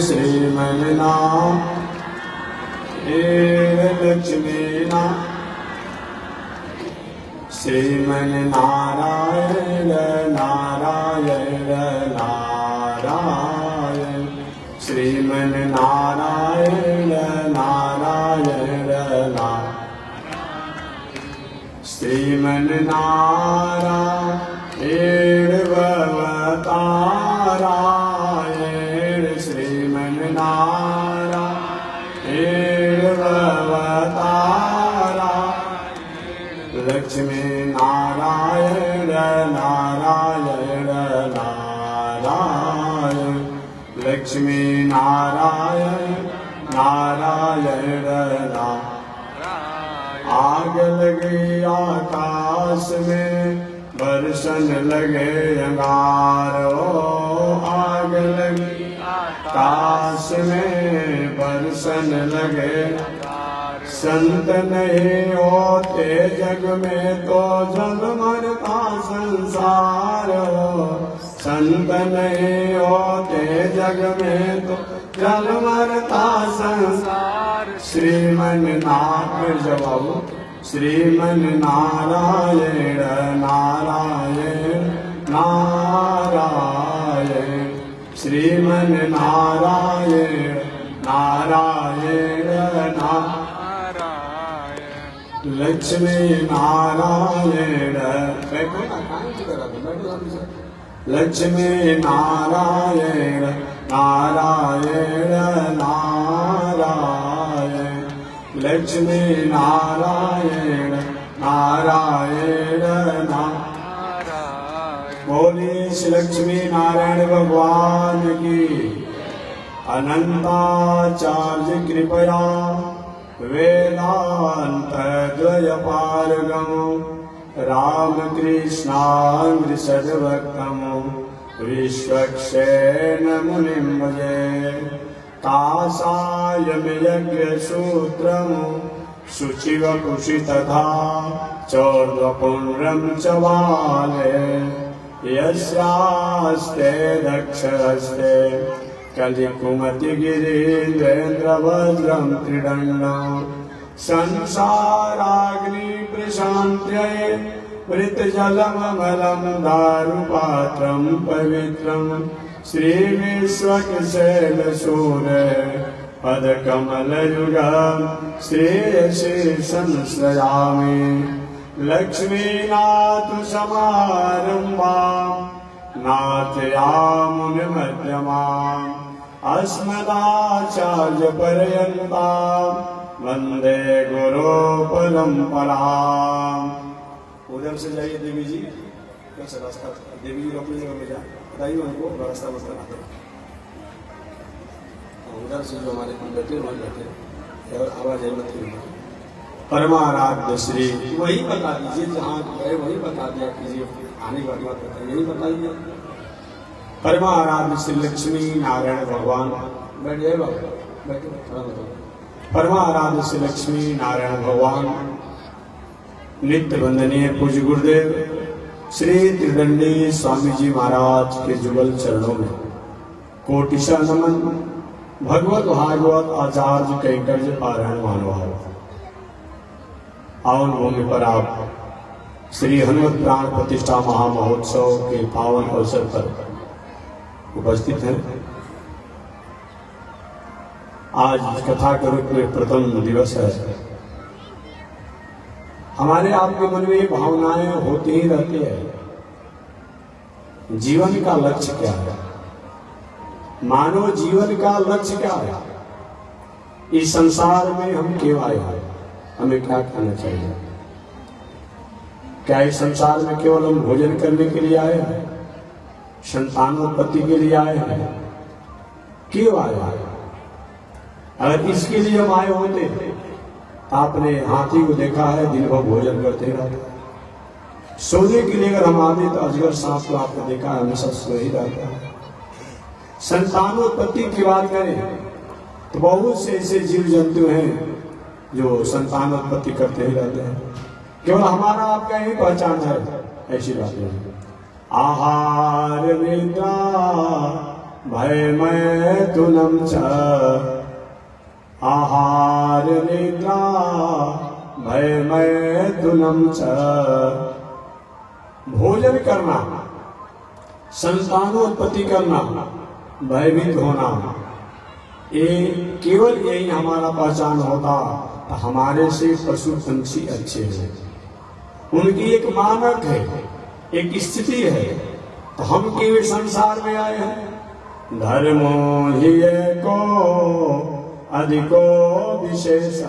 श्रीमन्नारायण लक्ष्मी श्रीमन्नारायण नारायण नारायण श्रीमन्नारायण नारायण नारायण श्रीमन्नारायण भवतारायण श्रीमन्नारायण भवतारायण लक्ष्मी नारायण नारायण नारायण लक्ष्मी नारायण नारायण नारायण आग लगी आकाश में बरसन लगे अंगारो आग लगी आकाश में बरसन लगे संत नहीं होते जग में तो जग मरता संसार हो संत नहीं होते जग में तो जग मरता संसार श्रीमन्नारायण जवाब श्रीमन्नारायण नारायण नारायण श्रीमन्नारायण नारायण नारायण लक्ष्मी नारायण लक्ष्मी नारायण नारायण नारायण लक्ष्मी नारायण नारायण नारायण बोले श्री लक्ष्मी नारायण भगवान की अनंताचार्य कृपया वेदांत द्वयपारगम रामकृष्णांग्रिषद्भक्तम विश्वक्षेण मुनिं भजे कासायं यज्ञसूत्रं शुचिवपुषि तथा चौर्ध्वपुण्ड्रं च बाले यस्यास्ते दक्षहस्ते कलिकुमतिगिरीन्द्रेन्द्रवज्रं त्रिदण्डं संसाराग्नि प्रशान्त्यै मृतजलममलं दारुपात्रं पवित्रं श्रीविश्वक्सेनसूरे पदकमलयुगं श्रेयसे संश्रयामि लक्ष्मीनाथसमारम्भां नाथयामुनिमध्यमाम् अस्मदाचार्यपर्यन्तां वन्दे गुरुपरम्पराम्। उधर से जाइए देवी जी, कैसा रास्ता देवी जी अपनी जगह में जाए बताइए उनको रास्ता बताना। उधर से जो हमारे बैठे वहाँ बैठे और आवाज आई मत परमाराध्य श्री वही बता दीजिए, जहाँ गए वही बता दिया कीजिए, आने वाली बात बताइए यही बताइए। परमाराध्य श्री लक्ष्मी नारायण भगवान बैठे बैठे परमाराध्य श्री लक्ष्मी नारायण भगवान नित्य वंदनीय पूज्य गुरुदेव श्री त्रिदंडी स्वामी जी महाराज के जुगल चरणों में कोटिशा नमन। भगवत भागवत आचार्य कैंकर्य पारायण मानवार पावन भूमि पर आप श्री हनुमत प्राण प्रतिष्ठा महामहोत्सव के पावन अवसर पर उपस्थित हैं। आज कथा के रूप में प्रथम दिवस है। हमारे आपके मन में भावनाएं होती ही रहती है। जीवन का लक्ष्य क्या है? मानव जीवन का लक्ष्य क्या है? इस संसार में हम क्यों आए हैं? हमें क्या करना चाहिए? क्या इस संसार में केवल हम भोजन करने के लिए आए हैं? संतानोत्पत्ति के लिए आए हैं? क्यों आए हैं? अगर इसके लिए हम आए होते, आपने हाथी को देखा है दिन भर भोजन करते रहते। सोने के लिए अगर हम आते तो अजगर सांप को आपने देखा है हमेशा सो ही रहता है। संतानोत्पत्ति की बात करें तो बहुत से ऐसे जीव जंतु हैं जो संतानोत्पत्ति करते ही रहते हैं। केवल हमारा आपका ही पहचान है, ऐसी बात नहीं। आहार निद्रा भय मैथुनं च आहार निद्रा भय मैथुनं च। भोजन करना, संतानोत्पत्ति करना, भयभीत होना, ये केवल यही हमारा पहचान होता तो हमारे से पशु पंछी अच्छे हैं। उनकी एक मानक है, एक स्थिति है, तो हम केवल संसार में आए हैं। धर्मो ही को अधिको विशेष,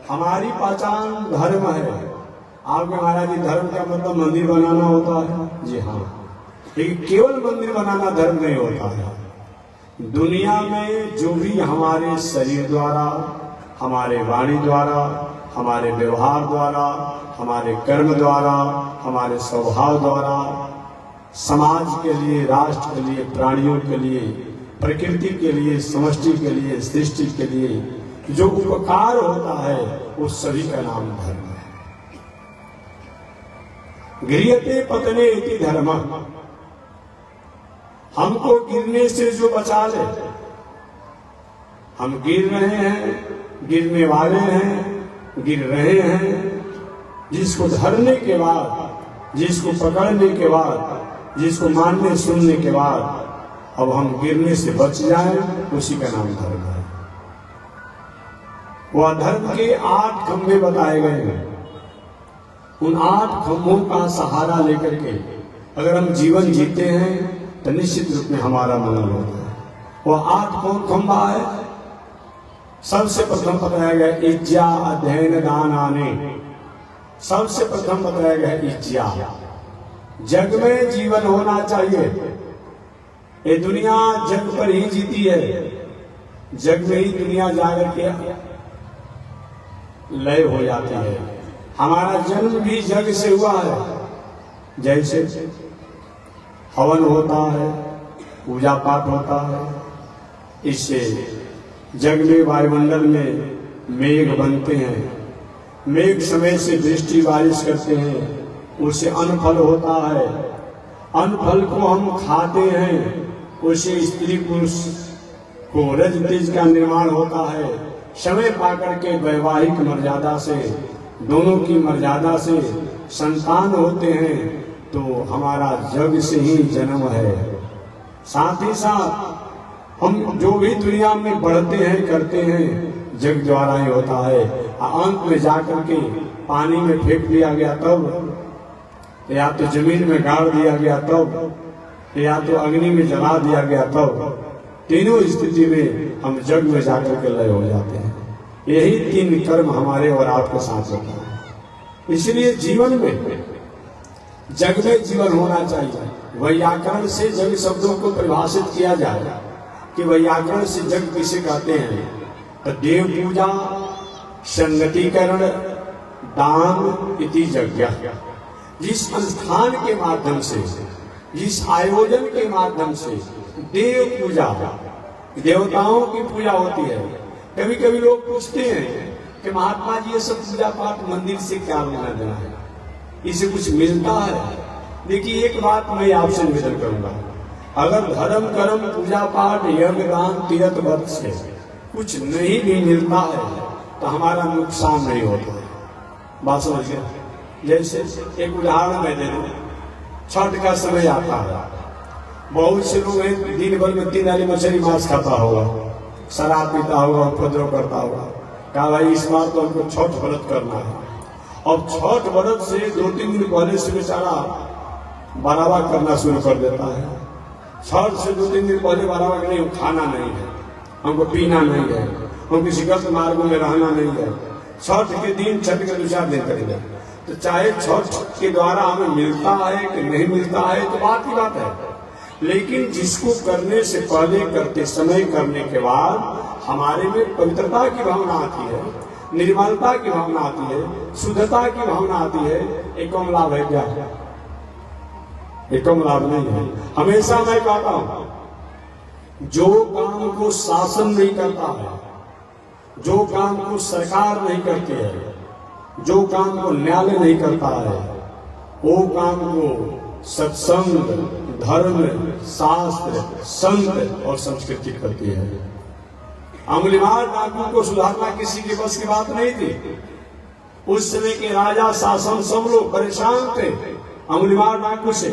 हमारी पहचान धर्म है। आपके महाराज जी, धर्म का मतलब मंदिर बनाना होता है? जी हाँ, लेकिन केवल मंदिर बनाना धर्म नहीं होता है। दुनिया में जो भी हमारे शरीर द्वारा, हमारे वाणी द्वारा, हमारे व्यवहार द्वारा, हमारे कर्म द्वारा, हमारे स्वभाव द्वारा समाज के लिए, राष्ट्र के लिए, प्राणियों के लिए, प्रकृति के लिए, समष्टि के लिए, सृष्टि के लिए जो उपकार होता है उस सभी का नाम धर्म है। गृह्यते पतने इति धर्म, हमको गिरने से जो बचा ले। हम गिर रहे हैं, गिरने वाले हैं, गिर रहे हैं, जिसको धरने के बाद, जिसको पकड़ने के बाद, जिसको मानने सुनने के बाद अब हम गिरने से बच जाएं, उसी का नाम धर्म है। वह धर्म के 8 खंभे बताए गए हैं। उन 8 खंभों का सहारा लेकर के अगर हम जीवन जीते हैं तो निश्चित रूप में हमारा मंगल होता है। वह 8 कौन खंभा है? सबसे प्रथम बताया गया इज्जा अध्ययन दान आने। सबसे प्रथम बताया गया इज्जा। जग में जीवन होना चाहिए। ये दुनिया जग पर ही जीती है, जग में ही दुनिया जाकर के लय हो जाती है। हमारा जन्म भी जग से हुआ है। जैसे हवन होता है, पूजा पाठ होता है, इससे जग में वायुमंडल में मेघ बनते हैं। मेघ समय से वृष्टि बारिश करते हैं, उससे अन्न होता है। अन्न को हम खाते हैं, उससे स्त्री पुरुष को रज तेज का निर्माण होता है। समय पाकर के वैवाहिक मर्यादा से, दोनों की मर्यादा से संतान होते हैं, तो हमारा जग से ही जन्म है। साथ ही साथ हम जो भी दुनिया में बढ़ते हैं, करते हैं, जग द्वारा ही होता है। अंत में जाकर के पानी में फेंक दिया गया तब, या तो जमीन में गाड़ दिया गया तब, या तो अग्नि में जला दिया गया तब, तीनों स्थिति में हम जग में जाकर के लय हो जाते हैं। यही 3 कर्म हमारे और आपके साथ होता है। इसलिए जीवन में, जग में जीवन होना चाहिए। वैयाकरण से जग शब्दों को परिभाषित किया जाए कि वैयाकरण से जग किसे कहते हैं, तो देव पूजा, संगतिकरण, दान इति यज्ञ। जिस अनुष्ठान के माध्यम से, जिस आयोजन के माध्यम से देव पूजा, देवताओं की पूजा होती है। कभी कभी लोग पूछते हैं कि महात्मा जी ये सब पूजा पाठ मंदिर से क्या लेना देना है, इसे कुछ मिलता है? देखिए, एक बात मैं आपसे निवेदन करूंगा, अगर धर्म कर्म पूजा पाठ यज्ञ दान तीर्थ व्रत से कुछ नहीं भी मिलता है तो हमारा नुकसान नहीं होता है। बात समझिए। जैसे एक उदाहरण मैं दे दूं, छठ का समय आता है, बहुत से लोग हैं दिन भर में 3 वाली मछली मांस खाता होगा, शराब पीता होगा, उपद्रव करता होगा। कहा भाई इस बार तो हमको छठ व्रत करना है। और छठ व्रत से 2-3 दिन पहले से बेचारा बरावा करना शुरू कर देता है। छठ से 2-3 दिन पहले बरावा कि नहीं, खाना नहीं है, हमको पीना नहीं है, हमको किसी गलत मार्गों में रहना नहीं है। छठ के दिन, छठ के 2-4 दिन करेंगे। तो चाहे छठ के द्वारा हमें मिलता है कि नहीं मिलता है तो बात की बात है, लेकिन जिसको करने से पहले, करते समय, करने के बाद हमारे में पवित्रता की भावना आती है, निर्मलता की भावना आती है, शुद्धता की भावना आती है, एक कम लाभ है क्या? एक कम लाभ नहीं है। हमेशा मैं कहता हूं, जो काम को शासन नहीं करता है, जो काम को सरकार नहीं करती है, जो काम को न्यायालय नहीं करता है, वो काम को सत्संग, धर्म, शास्त्र, संत और संस्कृति करती है। अंगुलीमाल डाकू को सुधारना किसी के बस की बात नहीं थी। उस समय के राजा शासन सब लोग परेशान थे अंगुलीमाल डाकू से।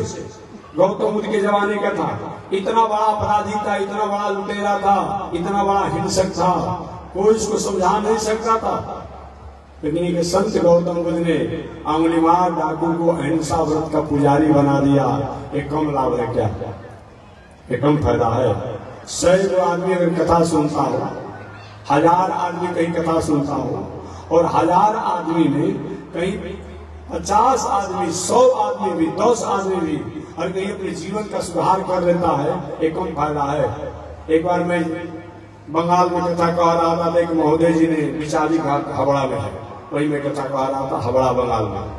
गौतम बुद्ध के जमाने का था, इतना बड़ा अपराधी था, इतना बड़ा लुटेरा था, इतना बड़ा हिंसक था, कोई इसको समझा नहीं सकता था। लेकिन एक संत गौतम बुद्ध ने अंगुलीमाल डाकू को अहिंसा व्रत का पुजारी बना दिया। एक कम लाभ है क्या? एक कम फायदा है। 100 आदमी अगर कथा सुनता हो, 1000 आदमी कहीं कथा सुनता हो, और 1000 आदमी में कहीं 50 आदमी, 100 आदमी भी, 10 आदमी भी हर कहीं अपने जीवन का सुधार कर लेता है, एक कम फायदा है। एक बार मैं बंगाल में कथा कह रहा था, एक महोदय जी ने बिचाली घाट हावड़ा में है, वही मैं कथा कह रहा था, हावड़ा बंगाल में,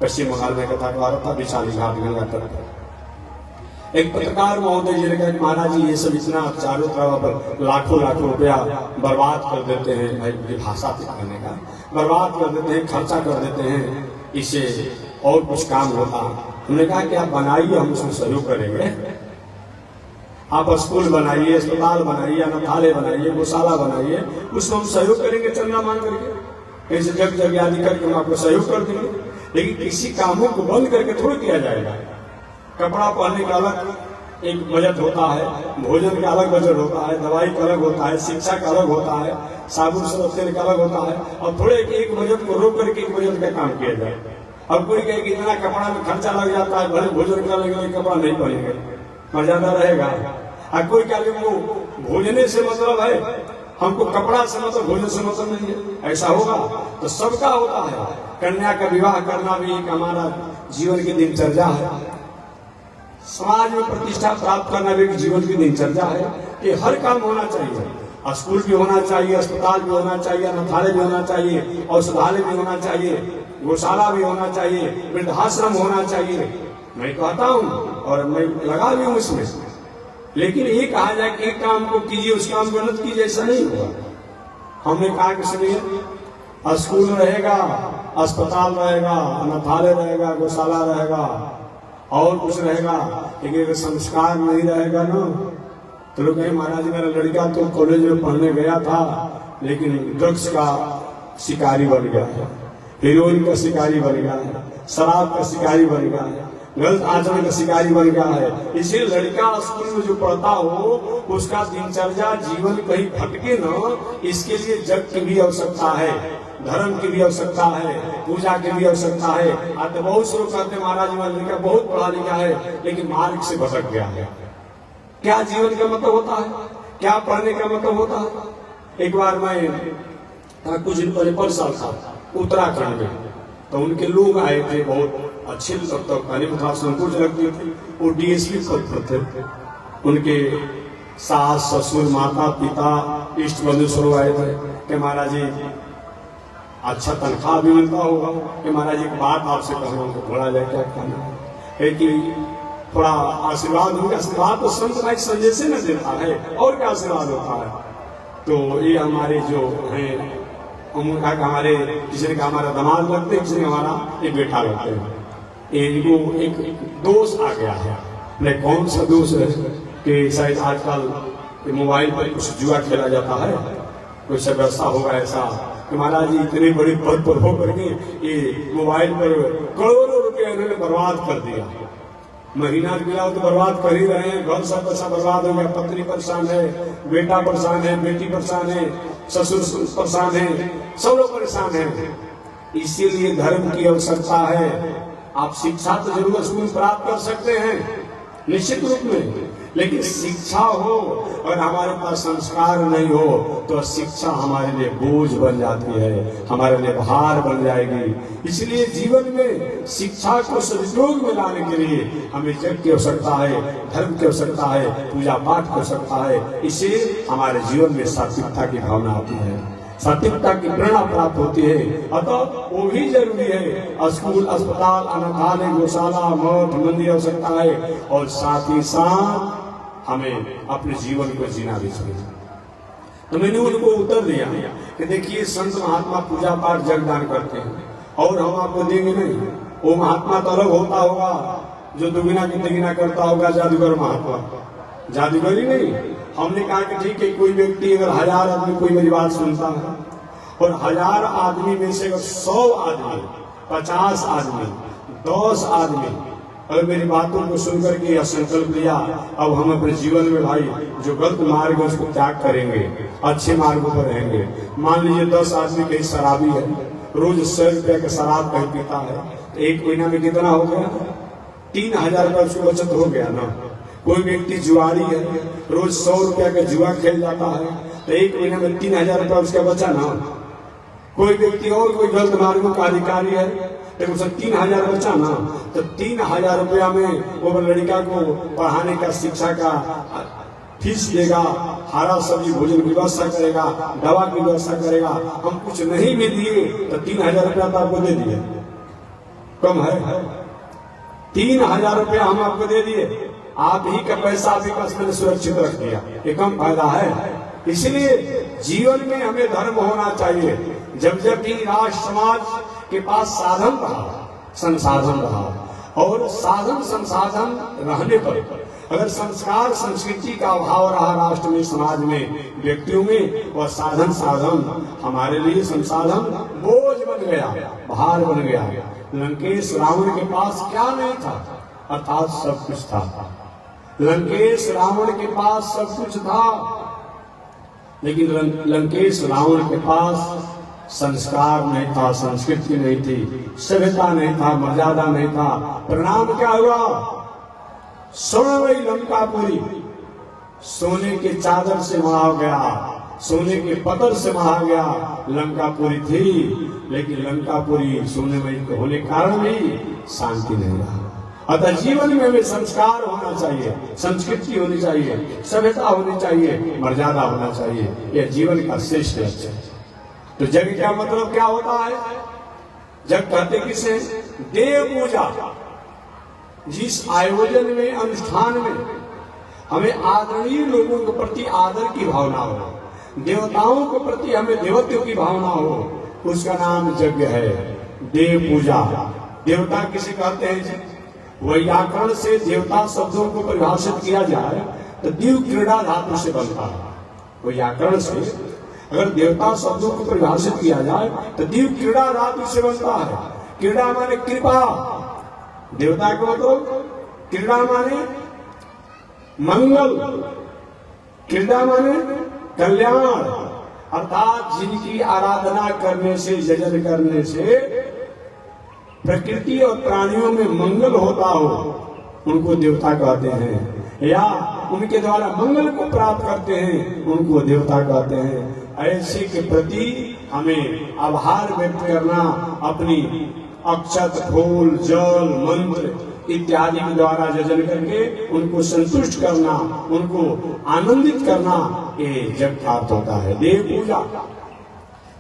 पश्चिम बंगाल में कथा कह रहा था, बिचाली घाट गंगा तट पर। एक पत्रकार महोदय जी ने कहा कि महाराज जी ये सब इतना चारों तरफ लाखों लाखों रुपया बर्बाद कर देते हैं, भाई भाषा करने का बर्बाद कर देते हैं, खर्चा कर देते हैं, इससे और कुछ काम होता। हमने कहा कि आप बनाइए, हम उसमें सहयोग करेंगे। आप स्कूल बनाइए, अस्पताल बनाइए, अनाथालय बनाइए, गौशाला बनाइए, उसमें हम सहयोग करेंगे, चंदा मान करके, ऐसे जग जग आदि करके हम आपको सहयोग कर देंगे। लेकिन किसी कामों को बंद करके थोड़ी किया जाएगा। कपड़ा पहनने का अलग एक बजट होता है, भोजन का अलग बजट होता है, दवाई का अलग होता है, शिक्षा का अलग होता है, साबुन सरफ तेल का अलग होता है। और थोड़े एक बजट को रोक करके एक बजट का काम किया जाए। अब कोई कहे कि इतना कपड़ा में खर्चा लग जाता है, भले भोजन का लगेगा, कपड़ा नहीं पहनेंगे, मर्यादा रहेगा। और कोई कहे वो भोजने से मतलब है, हमको कपड़ा से मतलब, भोजन से मतलब नहीं है, ऐसा होगा तो सबका होता है। कन्या का विवाह करना भी एक हमारा जीवन की दिनचर्या है। समाज में प्रतिष्ठा प्राप्त करना भी जीवन की दिनचर्या है कि हर काम होना चाहिए। स्कूल भी होना चाहिए, अस्पताल भी होना चाहिए, अनाथालय भी होना चाहिए, औषधालय भी होना चाहिए, गौशाला भी होना चाहिए, वृद्धाश्रम होना चाहिए। मैं कहता हूँ और मैं लगा भी हूँ इसमें। लेकिन ये कहा जाए कि एक काम को कीजिए, उस काम को मत कीजिए, ऐसा नहीं होगा। हमने कहा कि सुनिए, स्कूल रहेगा, अस्पताल रहेगा, अनाथालय रहेगा, गौशाला रहेगा और कुछ रहेगा, लेकिन अगर संस्कार नहीं रहेगा ना तो लोग कहें महाराज मेरा लड़का तो कॉलेज में पढ़ने गया था लेकिन ड्रग्स का शिकारी बन गया है, हीरोइन का शिकारी बन गया है, शराब का शिकारी बन गया है, गलत आचरण का शिकारी बन गया है। इसलिए लड़का स्कूल में जो पढ़ता हो उसका दिनचर्या जीवन कहीं भटके न, इसके लिए जग की भी आवश्यकता है, धर्म की भी आवश्यकता है, पूजा की भी आवश्यकता है। आज तो बहुत से लोग कहते हैं महाराज मेरा लड़का बहुत पढ़ा लिखा है लेकिन मार्ग से भटक गया है। क्या जीवन का मतलब होता है, क्या पढ़ने का मतलब होता है। एक बार मैं कुछ दिन पहले परसाल था उत्तराखंड में, तो उनके लोग आए थे, बहुत अच्छे लोग, तो कहने में थोड़ा संकोच लगती थी। वो डीएसपी पद पर थे, उनके सास ससुर माता पिता इष्ट बंधु सब आए थे कि महाराज जी अच्छा तनख्वाह भी मिलता होगा, कि महाराज एक बात आपसे कहना हमको थोड़ा जाए क्या कहना है कि थोड़ा आशीर्वाद होगा। आशीर्वाद तो संत भाई संजय से न देता है, और क्या आशीर्वाद होता है। तो ये हमारे जो हैं उनका हमारे किसी ने हमारा दामाद लगते हैं, किसी ने हमारा एक बेटा लगते हैं। इनको एक दोष आ गया है, नहीं कौन सा दोष है कि शायद आजकल मोबाइल पर कुछ जुआ खेला जाता है, कुछ व्यवस्था होगा ऐसा कि महाराज जी इतने बड़े पद पर हो करके ये मोबाइल पर करोड़ों रुपए उन्होंने बर्बाद कर दिया। महीना मिला तो बर्बाद कर ही रहे हैं, घर सब पैसा बर्बाद हो गया, पत्नी परेशान है, बेटा परेशान है, बेटी परेशान है, ससुर परेशान है, सब लोग परेशान है। इसीलिए धर्म की आवश्यकता है। आप शिक्षा तो जरूर स्कूल प्राप्त कर सकते हैं निश्चित रूप में, लेकिन शिक्षा हो और हमारे पास संस्कार नहीं हो तो शिक्षा हमारे लिए बोझ बन जाती है, हमारे लिए भार बन जाएगी। इसलिए जीवन में शिक्षा को सदुपयोग में लाने के लिए हमें जग की आवश्यकता है, धर्म की आवश्यकता है, पूजा पाठ की आवश्यकता है। इससे हमारे जीवन में सात्विकता की भावना आती है, सात्विकता की प्रेरणा प्राप्त होती है। अतः वो भी जरूरी है, स्कूल अस्पताल अनाथालय गौशाला मठ मंदिर आवश्यकता है, और साथ ही साथ हमें अपने जीवन को जीना भी चाहिए। तो मैंने उनको उत्तर दिया कि देखिए संत महात्मा पूजा पाठ जग दान करते हैं और हम आपको देंगे नहीं। वो महात्मा तो अलग होता होगा जो दुगुना की तिगुना करता होगा जादूगर महात्मा, जादूगरी नहीं। हमने कहा कि ठीक है, कोई व्यक्ति अगर 1000 आदमी कोई मेरी बात सुनता है और 1000 आदमी में से अगर 100 आदमी, 50 आदमी, 10 आदमी अगर मेरी बातों को सुनकर के यह संकल्प लिया अब हम अपने जीवन में भाई जो गलत मार्ग है उसको त्याग करेंगे, अच्छे मार्गों पर रहेंगे। मान लीजिए 10 आदमी कहीं शराबी है, रोज 100 रुपया का शराब कहीं पीता है, तो एक महीना में कितना हो गया? 3000 रुपया उसको बचत हो गया ना। कोई व्यक्ति जुआरी है, रोज 100 रुपया का जुआ खेल जाता है, तो एक महीने में 3000 रुपया उसका बचा ना। कोई व्यक्ति और कोई गलत मार्गों का अधिकारी है, तो उसे 3000 बचा ना, तो 3000 रुपया में वो लड़का को पढ़ाने का, शिक्षा का फीस देगा, हरा सब्जी भोजन की व्यवस्था करेगा, दवा की व्यवस्था करेगा। हम कुछ नहीं भी दिए तो 3000 रुपया तो आपको दे दिए, कम है? 3000 रुपया हम आपको दे दिए, आप ही का पैसा आपके पास मैंने सुरक्षित रख दिया, ये कम फायदा है? इसलिए जीवन में हमें धर्म होना चाहिए। जब जब भी राष्ट्र समाज के पास साधन रहा, संसाधन रहा, और साधन संसाधन रहने पर अगर संस्कार संस्कृति का अभाव रहा राष्ट्र में, समाज में, व्यक्तियों में, और साधन हमारे लिए संसाधन बोझ बन गया, भार बन गया। लंकेश रावण के पास क्या नहीं था? अर्थात सब कुछ था। लंकेश रावण के पास सब कुछ था, लेकिन लंकेश रावण के पास संस्कार नहीं था, संस्कृति नहीं थी, सभ्यता नहीं था, मर्यादा नहीं था। परिणाम क्या हुआ? सोने लंकापुरी सोने के चादर से मढ़ा गया, सोने के पत्थर से मढ़ा गया। लंकापुरी थी, लेकिन लंकापुरी सोने में होने के कारण भी शांति नहीं रहा। अतः जीवन में हमें संस्कार होना चाहिए, संस्कृति होनी चाहिए, सभ्यता होनी चाहिए, मर्यादा होना चाहिए। यह जीवन का श्रेष्ठ लक्ष्य है। तो जग का मतलब क्या होता है? जग कहते किसे? देव पूजा। जिस आयोजन में, अनुष्ठान में हमें आदरणीय लोगों के प्रति आदर की भावना हो, देवताओं के प्रति हमें देवत्व की भावना हो, उसका नाम यज्ञ है, देव पूजा। देवता किसे कहते हैं? व्याकरण से देवता शब्दों को परिभाषित किया जाए तो दिव क्रीड़ा धातु से बनता है। व्याकरण से अगर देवता शब्दों को परिभाषित किया जाए तो दिव क्रीड़ा धातु से बनता है। क्रीड़ा माने कृपा, देवता को मतलब क्रीड़ा माने मंगल, क्रीड़ा माने कल्याण। अर्थात जिनकी आराधना करने से, यजन करने से प्रकृति और प्राणियों में मंगल होता हो, उनको देवता कहते हैं। या उनके द्वारा मंगल को प्राप्त करते हैं, उनको देवता कहते हैं। ऐसे के प्रति हमें आभार व्यक्त करना, अपनी अक्षत, फूल, जल, मंत्र इत्यादि के द्वारा यजन करके उनको संतुष्ट करना, उनको आनंदित करना, ये जब प्राप्त होता है। देव पूजा।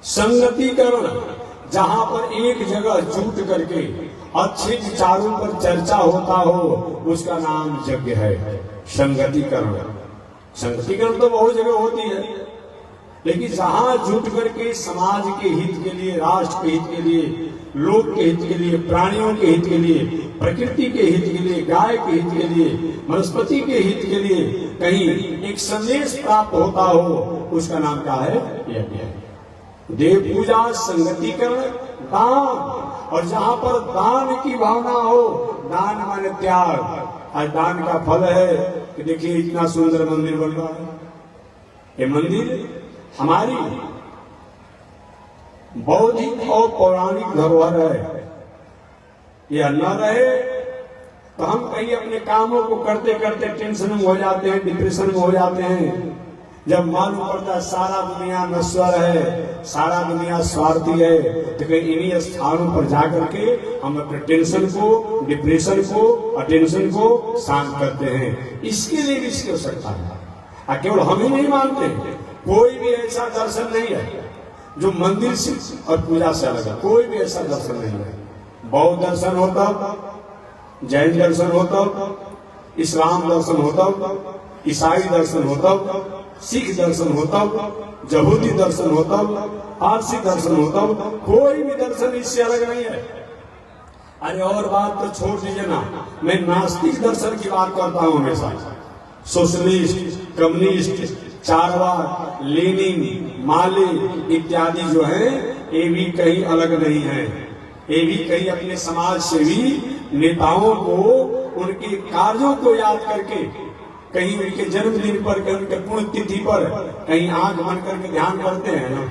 संगतिकरण, जहां पर एक जगह जुट करके अच्छे विचारों पर चर्चा होता हो, उसका नाम यज्ञ है। संगतिकरण। संगतिकरण तो बहुत जगह होती है, लेकिन जहां जुट करके समाज के हित के लिए, राष्ट्र के हित के लिए, लोक के हित के लिए, प्राणियों के हित के लिए, प्रकृति के हित के लिए, गाय के हित के लिए, वनस्पति के हित के लिए कहीं एक संदेश प्राप्त होता हो, उसका नाम क्या है? यज्ञ है। देव पूजा, संगतिकरण, दान। और जहां पर दान की भावना हो, दान माने त्याग। आज दान का फल है कि देखिए इतना सुंदर मंदिर बन रहा है। ये मंदिर हमारी बौद्धिक और पौराणिक धरोहर है। यह न रहे तो हम कहीं अपने कामों को करते करते टेंशन में हो जाते हैं, डिप्रेशन में हो जाते हैं। जब मालूम पड़ता है सारा दुनिया नश्वर है, सारा दुनिया स्वार्थी है, तो कहीं इन्हीं स्थानों पर जाकर के हम अपने टेंशन को, डिप्रेशन को, अटेंशन को शांत करते हैं। इसके लिए भी इसकी आवश्यकता है। केवल हम ही नहीं मानते, कोई भी ऐसा दर्शन नहीं है जो मंदिर से और पूजा से अलग है। कोई भी ऐसा दर्शन नहीं है। बौद्ध दर्शन होता, जैन दर्शन होता, इस्लाम दर्शन होता, ईसाई दर्शन होता, सिख दर्शन होता, यहूदी दर्शन होता, पारसी दर्शन होता, कोई भी दर्शन इससे अलग नहीं है। अरे और बात तो छोड़ दीजिए ना, मैं नास्तिक दर्शन की बात करता हूं हमेशा। सोशलिस्ट, कम्युनिस्ट, चारवाक, लेनिन, माले इत्यादि जो है ये भी कहीं अलग नहीं है। ये भी कहीं अपने समाज सेवी नेताओं को उनके कार्यों को याद करके, कहीं उनके जन्मदिन पर, कहीं उनके पुण्यतिथि पर कहीं आंख बंद करके ध्यान करते हैं ना।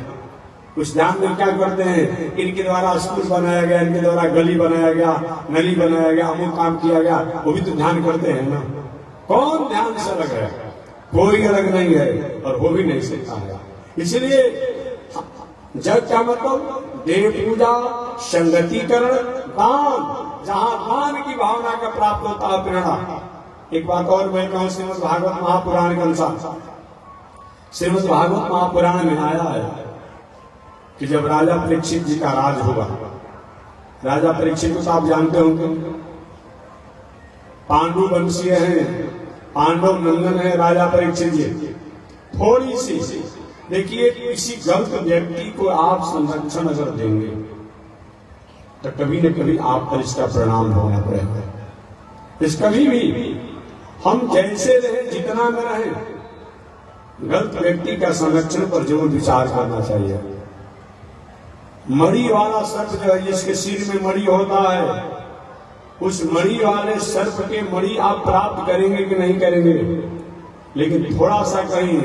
उस ध्यान में क्या करते हैं, इनके द्वारा स्कूल बनाया गया, इनके द्वारा गली बनाया गया, नली बनाया गया, अमुक काम किया गया, वो भी तो ध्यान करते हैं ना। कौन ध्यान से अलग है? कोई अलग नहीं है और हो भी नहीं सकता है। इसलिए जग क्या मतलब, देव पूजा, संगतिकरण, दान, जहां दान की भावना का प्राप्त होता है प्रेरणा। एक बात और मैं कहूं, श्रीमद् भागवत महापुराण के अनुसार, श्रीमद् भागवत महापुराण में आया है कि जब राजा परीक्षित जी का राज होगा, राजा परीक्षित को तो आप जानते होंगे, पांडु वंशीय हैं, पांडव नंदन है राजा परीक्षित जी। थोड़ी सी देखिए, किसी गलत व्यक्ति को आप संरक्षण अगर देंगे तो कभी न कभी आप पर इसका परिणाम होना पड़ेगा। इस कभी भी हम जैसे रहे, जितना में रहे, गलत व्यक्ति का संरक्षण पर जरूर विचार करना चाहिए। मणि वाला सर्प जो है, जिसके सिर में मणि होता है, उस मणि वाले सर्प के मणि आप प्राप्त करेंगे कि नहीं करेंगे, लेकिन थोड़ा सा कहीं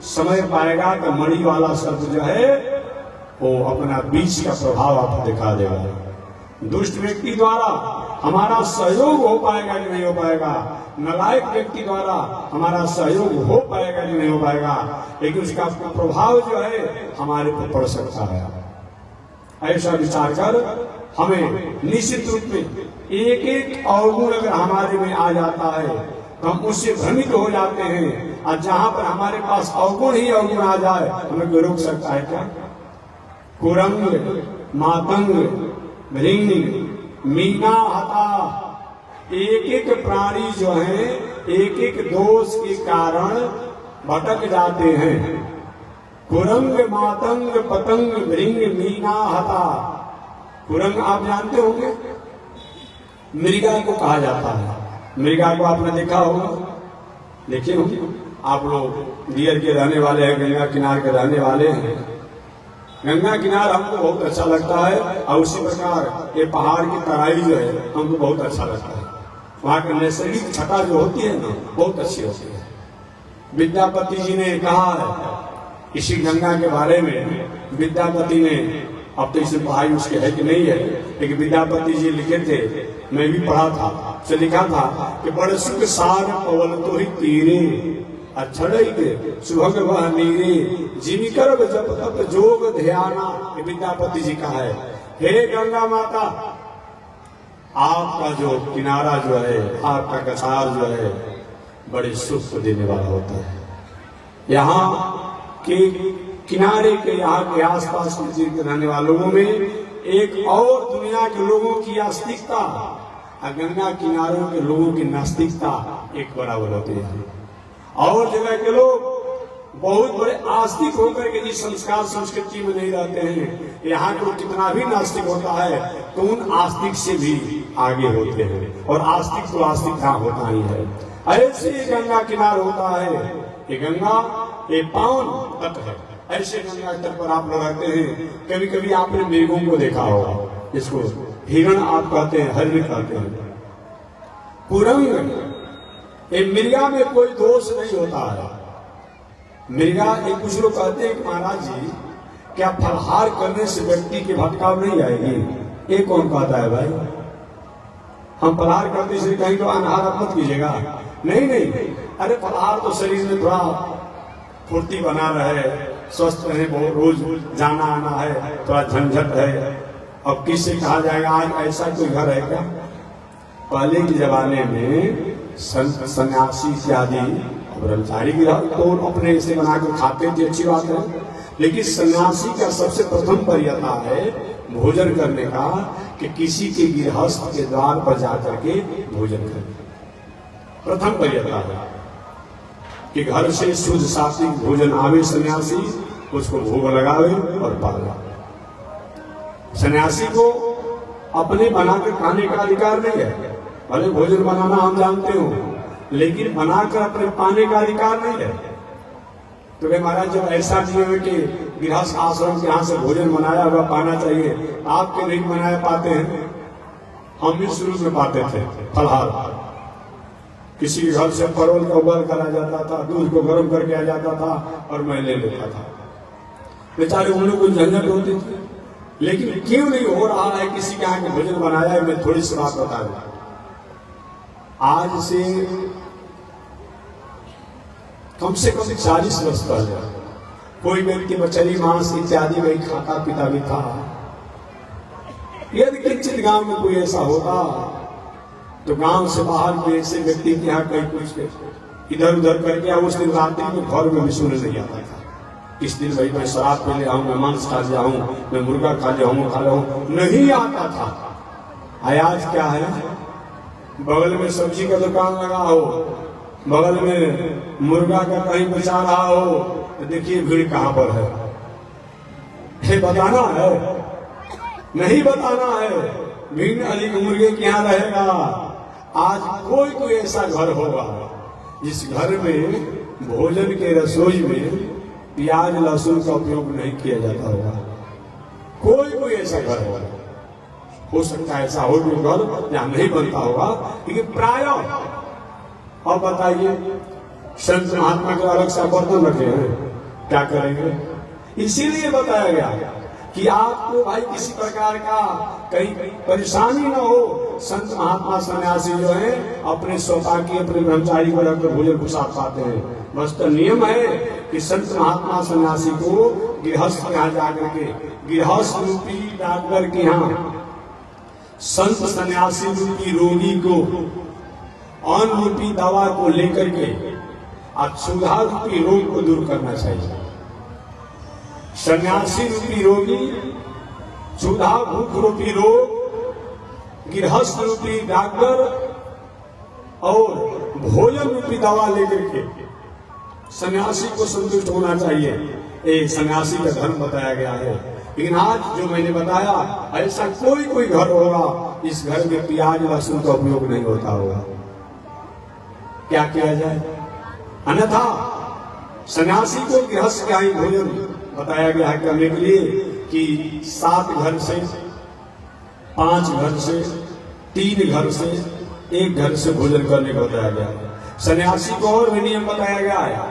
समय पाएगा कि मणि वाला सर्प जो है वो अपना बीच का प्रभाव आपको दिखा देगा। दुष्ट व्यक्ति द्वारा हमारा सहयोग हो पाएगा कि नहीं हो पाएगा, नालायक व्यक्ति द्वारा हमारा सहयोग हो पाएगा कि नहीं हो पाएगा, लेकिन उसका प्रभाव जो है हमारे पर पड़ सकता है। ऐसा विचार कर हमें निश्चित रूप में एक एक अवगुण अगर हमारे में आ जाता है तो हम उससे भ्रमित हो जाते हैं, और जहां पर हमारे पास अवगुण ही अवगुण आ जाए हमें कोई रोक सकता है क्या? कुरंग, मातंग, भृंग, मीना, हता, एक एक प्राणी जो है एक एक दोष के कारण भटक जाते हैं। कुरंग, मातंग, पतंग, भृंग, मीना, हता। कुरंग आप जानते होंगे, मृगा को कहा जाता है। मृगा को आपने देखा होगा, देखिए होंगे आप लोग। दियर के रहने वाले हैं, गंगा किनारे के रहने वाले हैं। गंगा किनारा हमको बहुत अच्छा लगता है, और उसी प्रकार ये पहाड़ की तराई जो है हमको बहुत अच्छा लगता है। वहाँ की नैसर्गिक छटा जो होती है ना, बहुत अच्छी होती है। विद्यापति जी ने कहा है इसी गंगा के बारे में। विद्यापति ने, अब तो इसे पढ़ाई उसके है कि नहीं है, लेकिन विद्यापति जी लिखे थे, मैं भी पढ़ा था, से लिखा था कि बड़े सुख सार पवन तो ही तीरे, अक्षर सुभग वह नीरे, जिमी करब जप तप जोग ध्याना। ये विद्यापति जी का है। हे गंगा माता, आपका जो किनारा जो है, आपका कछार जो है, बड़े सुख देने वाला होता है। यहाँ के किनारे के, यहाँ के आसपास के रहने वालों में एक और दुनिया के लोगों की आस्तिकता और गंगा किनारों के लोगों की नास्तिकता एक बराबर होती है। और जगह के लोग बहुत बड़े आस्तिक होकर के जिस संस्कार संस्कृति में नहीं रहते हैं, यहाँ को कितना भी नास्तिक होता है तो उन आस्तिक से भी आगे होते हैं, और आस्तिक तो आस्तिक का होता ही है। ऐसे गंगा किनार होता है। ये गंगा एक पावन तट है। ऐसे गंगा तट पर आप लोग रहते हैं। कभी कभी आपने मेघों को देखा होगा, जिसको हिरण आप कहते हैं, हरिण कहते हैं। कुरंग, ये मृगा में कोई दोष नहीं होता है। मृगा, एक कुछ लोग कहते हैं कि महाराज जी क्या फलहार करने से व्यक्ति के भटकाव नहीं आएगी? ये कौन कहता है भाई? हम फलहार करते इसलिए कहीं तो अनहार मत कीजिएगा। नहीं नहीं, अरे फलहार तो शरीर में थोड़ा फुर्ती बना रहे, स्वस्थ रहे, बहुत रोज जाना आना है, थोड़ा झंझट है। अब किससे कहा जाएगा आज ऐसा कोई घर है क्या? पहले के जमाने में सन्यासी इत्यादि ब्रह्मचारी तो अपने से बनाकर खाते थे, अच्छी बात है, लेकिन सन्यासी का सबसे प्रथम वरीयता है भोजन करने का, कि किसी के गृहस्थ के द्वार पर जाकर के भोजन करें। प्रथम वरीयता है कि घर से शुद्ध सात्विक भोजन आवे, सन्यासी उसको भोग लगावे और पाले। सन्यासी को अपने बनाकर खाने का अधिकार नहीं है। भले भोजन बनाना हम जानते हो, लेकिन बनाकर अपने पाने का अधिकार नहीं है। तो भाई महाराज, जब ऐसा नियम है कि गृहस्थ आश्रम के यहाँ से भोजन बनाया हुआ पाना चाहिए, आपके नहीं बनाया पाते हैं, हम भी शुरू में पाते थे फलहार। किसी के घर से परवल का उबाल कर आ जाता था, दूध को गर्म करके आ जाता था और मैं ले लेता था। बेचारे उन लोगों को झंझट होती थी। लेकिन क्यों नहीं हो रहा है किसी के यहाँ के भोजन बनाया है? मैं थोड़ी सी बात बता दूं। आज से कम 40 वर्ष पहले कोई व्यक्ति मछली मांस इत्यादि वही खाता पीता भी था। यदि किंचित गांव में कोई ऐसा होता तो गांव से बाहर कोई ऐसे व्यक्ति के यहाँ कहीं कुछ इधर उधर करके उस दिन रात्रि में घर में भी सोने नहीं आता था। इस दिन भाई मैं शराब पी ले आऊं, मैं मांस खा ले आऊं, मैं मुर्गा खा ले आऊं, नहीं आता था। आज क्या है, बगल में सब्जी का दुकान लगा हो, बगल में मुर्गा का कहीं बचा रहा हो, तो देखिए भीड़ कहां पर है। ये बताना है? नहीं बताना है। भीड़ अधिक मुर्गे के यहाँ रहेगा। आज कोई ऐसा घर होगा जिस घर में भोजन के रसोई में प्याज लहसुन का उपयोग नहीं किया जाता होगा। कोई ऐसा घर होगा, हो सकता है ऐसा हो भी घर जहां नहीं बनता होगा, लेकिन प्रायः। अब बताइए, संत महात्मा के अलग से बर्तन रखे हैं, क्या करेंगे? इसीलिए बताया गया कि आपको भाई किसी प्रकार का कहीं परेशानी न हो। संत महात्मा सन्यासी जो है अपने स्वपाकी अपने ब्रह्मचारी को रखकर भोजन को साथ पाते हैं। बस तो नियम है कि संत महात्मा सन्यासी को गृहस्थ के यहाँ जाकर के, गृहस्थ रूपी डॉक्टर के यहाँ संत सन्यासी रूपी रोगी को अन्न रूपी दवा को लेकर के और क्षुधा रूपी रोग को दूर करना चाहिए। सन्यासी रूपी रोगी, क्षुधा भूख रूपी रोग, गृहस्थ रूपी डॉक्टर और भोजन रूपी दवा लेकर के सन्यासी को संतुष्ट होना चाहिए। एक सन्यासी का धर्म बताया गया है। लेकिन आज जो मैंने बताया, ऐसा कोई घर होगा इस घर में प्याज लहसुन का उपयोग नहीं होता होगा। क्या किया जाए? अन्यथा सन्यासी को गृहस्थ का ही भोजन बताया गया है करने के लिए कि 7 घर से, 5 घर से, 3 घर से, 1 घर से भोजन करने को बताया गया है। सन्यासी को और भी नियम बताया गया है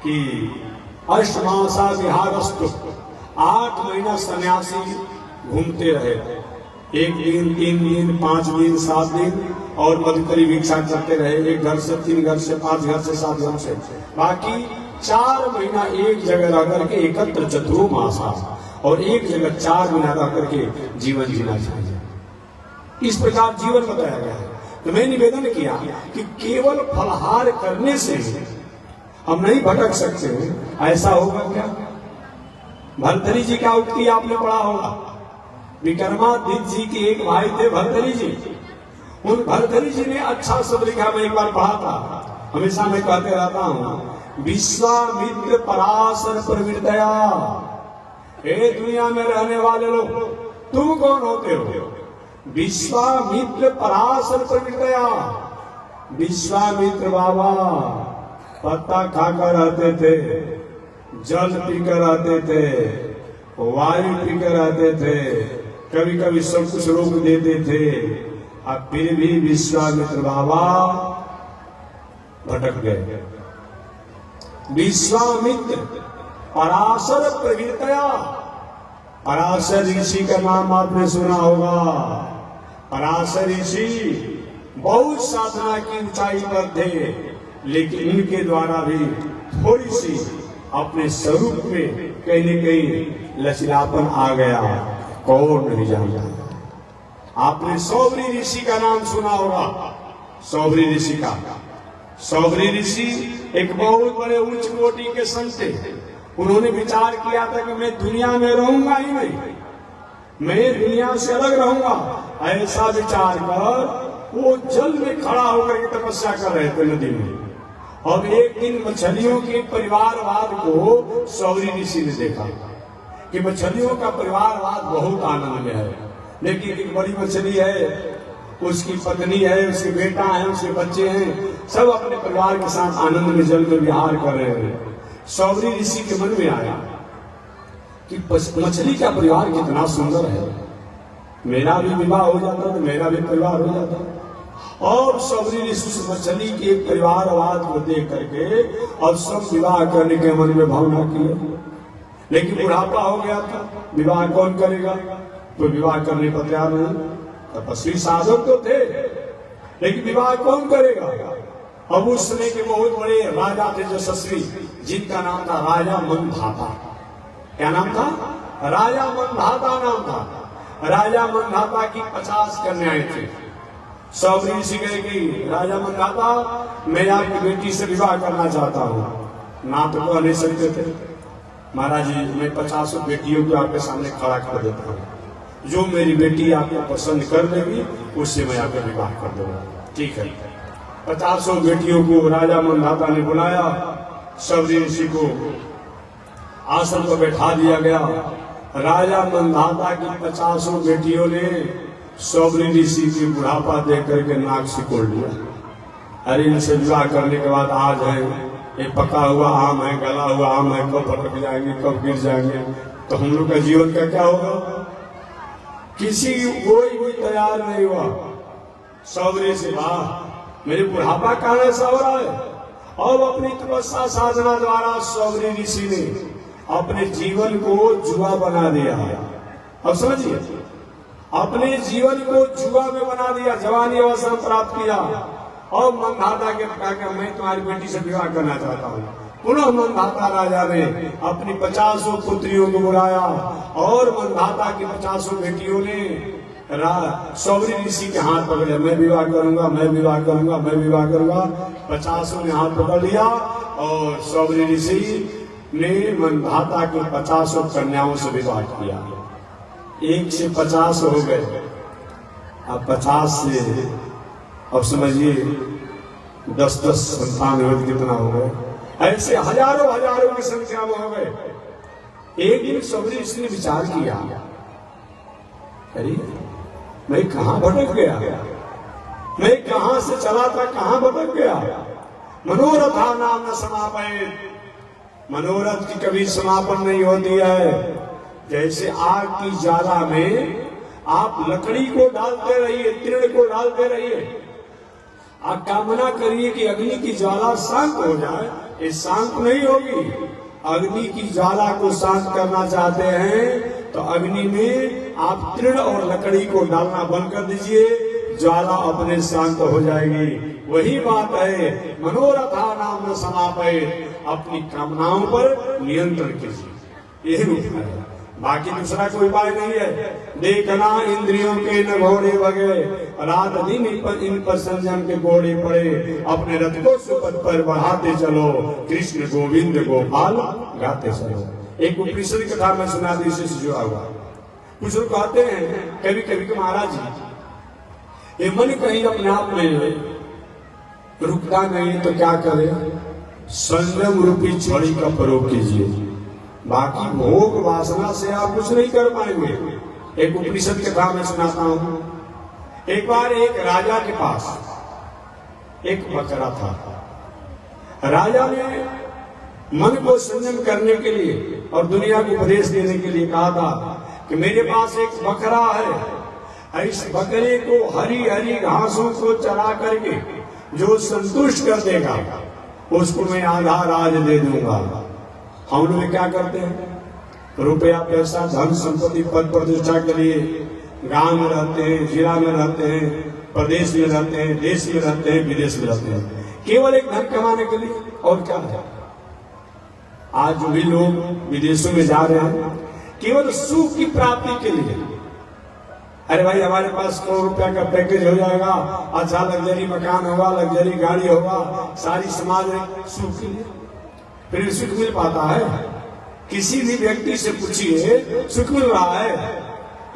कि अष्टमासा विहारस्तु, 8 महीना सन्यासी घूमते रहे। 1 दिन, 3 दिन, 5 दिन, 7 दिन और मधुकरी भिक्षा करते रहे। 1 घर से, 3 घर से, 5 घर से, 7 घर से। बाकी 4 महीना एक जगह रह करके एकत्र चतुर्मासा, और एक जगह 4 महीना रह करके जीवन जीना चाहिए। इस प्रकार जीवन बताया गया है। तो मैं निवेदन किया कि केवल फलहार करने से हम नहीं भटक सकते। ऐसा होगा क्या? भर्तरी जी का उक्ति आपने पढ़ा होगा। विक्रमादित्य जी के एक भाई थे भर्तरी जी। उन भर्तरी जी ने अच्छा शब्द लिखा, मैं एक बार पढ़ा था, हमेशा मैं कहते रहता हूँ, विश्वामित्र पराशर प्रवृत्तया। हे दुनिया में रहने वाले लोग, तुम कौन होते हो? विश्वामित्र पराशर प्रवृत्तया। विश्वामित्र बाबा पत्ता खाकर रहते थे, जल पीकर रहते थे, वायु पीकर रहते थे, कभी कभी सब कुछ रोक देते थे, अब फिर भी विश्वामित्र बाबा भटक गए। विश्वामित्र पराशर प्रवृत्तया। पराशर ऋषि का नाम आपने सुना होगा। पराशर ऋषि बहुत साधना की ऊंचाई पर थे, लेकिन उनके द्वारा भी थोड़ी सी अपने स्वरूप में कहीं न कहीं लचीलापन आ गया। कौन नहीं जानता? आपने सौभरी ऋषि का नाम सुना होगा। सौभरी ऋषि का, सौभरी ऋषि एक बहुत बड़े उच्च कोटि के संत थे। उन्होंने विचार किया था कि मैं दुनिया में रहूंगा ही नहीं, मैं दुनिया से अलग रहूंगा। ऐसा विचार कर वो जल में खड़ा होकर के तपस्या कर रहे थे नदी में। और एक दिन मछलियों के परिवारवाद को सौभरी ऋषि ने देखा कि मछलियों का परिवारवाद बहुत आनंद में है। लेकिन एक बड़ी मछली है, उसकी पत्नी है, उसके बेटा है, उसके बच्चे हैं, सब अपने परिवार के साथ आनंद में जल में विहार कर रहे हैं। सौरी ऋषि के मन में आया कि मछली का परिवार कितना सुंदर है, मेरा भी विवाह हो जाता तो मेरा भी परिवार हो जाता। और सौरी ऋषि उस मछली के परिवारवाद को देख करके और सब विवाह करने के मन में भावना किए, लेकिन बुढ़ापा हो गया था, विवाह कौन करेगा? तो विवाह करने पर तैयार नहीं। तपस्वी साधक तो थे, लेकिन विवाह कौन करेगा? अब उस समय के बहुत बड़े राजा थे यशस्वी, जिनका नाम था राजा मनधाता। क्या नाम था? राजा मनधाता नाम था। राजा मनधाता की 50 कन्याएं थी। सौरी ऋषि कहे कि राजा मनधाता, मैं आपकी बेटी से विवाह करना चाहता हूँ। ना तो कह नहीं सकते थे। महाराज जी, मैं 50 बेटियों को आपके सामने खड़ा कर देता हूँ, जो मेरी बेटी आपको पसंद कर देगी उससे मैं आपका विवाह कर दूंगा। ठीक है। 50 बेटियों को राजा मनधाता ने बुलाया। सौरी ऋषि को आसन पर बैठा दिया गया। राजा मनधाता की 50 बेटियों ने सौरी ऋषि की बुढ़ापा देख करके नाक सिकोड़ लिया। अरे इनसे विवाह करने के बाद आज है, ये पका हुआ आम है, गला हुआ आम है, कब पटक जाएंगे, कब गिर जाएंगे, तो हम लोग का जीवन का क्या होगा? किसी कोई भी तैयार नहीं हुआ। सौरी से वाह, मेरे बुढ़ापा कारण ऐसा हो रहा है। और अपनी तपस्या साधना द्वारा सौरी ऋषि ने अपने जीवन को जुआ बना दिया। अब समझिए, अपने जीवन को जुआ में बना दिया। जवानी अवसर प्राप्त किया और मनधाता के कहा मैं तुम्हारी बेटी से विवाह करना चाहता हूँ। पुनः मनधाता राजा ने अपनी 50 पुत्रियों को बुलाया और मनधाता की 50 बेटियों ने सौरी ऋषि के हाथ पकड़े। मैं विवाह करूंगा, मैं विवाह करूंगा, मैं विवाह करूंगा। 50 ने हाथ पकड़ लिया और सौरी ऋषि ने मनधाता की 50 कन्याओं से विवाह किया। 1 से 50 हो गए। अब 50 से अब समझिए 10-10 संतान हो, कितना हो गए? ऐसे हजारों हजारों की संख्या में हो गए। एक दिन सौरी ऋषि ने विचार किया, अरे मैं कहां भटक गया, मैं कहां से चला था, कहां भटक गया। मनोरथा नाम न समापय, मनोरथ की कभी समापन नहीं होती है। जैसे आग की ज्वाला में आप लकड़ी को डालते रहिए, तृण को डालते रहिए, आप कामना करिए कि अग्नि की ज्वाला शांत हो जाए, ये शांत नहीं होगी। अग्नि की ज्वाला को शांत करना चाहते हैं तो अग्नि में आप तृण और लकड़ी को डालना बंद कर दीजिए, ज्वाला अपने शांत हो जाएगी। वही बात है, मनोरथा नाम समापय, अपनी कामनाओं पर नियंत्रण कीजिए, यही उपाय है। बाकी दूसरा कोई उपाय नहीं है। देखना इंद्रियों के न घोड़े बगे, रात दिन इन पर संयम के घोड़े पड़े, अपने रथ को सुपथ पर बढ़ाते चलो, कृष्ण गोविंद गोपाल गाते चलो। एक उपनिषद कथा में सुना दी, इससे जुड़ा हुआ। कुछ लोग कहते हैं कभी कभी कि महाराज जी, ये मन कहीं अपने आप में रुकता नहीं तो क्या करे? संयम रूपी छड़ी का प्रयोग कीजिए, बाकी भोग वासना से आप कुछ नहीं कर पाएंगे। एक उपनिषद कथा में सुनाता हूं। एक बार एक राजा के पास एक बकरा था। राजा ने मन को संयम करने के लिए और दुनिया को उपदेश देने के लिए कहा था कि मेरे पास एक बकरा है, इस बकरे को हरी हरी घासों को चरा करके जो संतुष्ट कर देगा उसको मैं आधा राज दे दूंगा। हम लोग क्या करते हैं? रुपया पैसा धन संपत्ति पद प्रतिष्ठा के लिए गांव में रहते हैं, जिला में रहते हैं, प्रदेश में रहते हैं, देश में रहते हैं, विदेश में रहते हैं, केवल एक धन कमाने के लिए। और क्या है, आज जो भी लोग विदेशों में जा रहे हैं केवल सुख की प्राप्ति के लिए। अरे भाई हमारे पास ₹100 का पैकेज हो जाएगा, अच्छा लग्जरी मकान होगा, लग्जरी गाड़ी होगा, सारी समाज सुख के लिए। फिर सुख मिल पाता है? किसी भी व्यक्ति से पूछिए सुख मिल रहा है?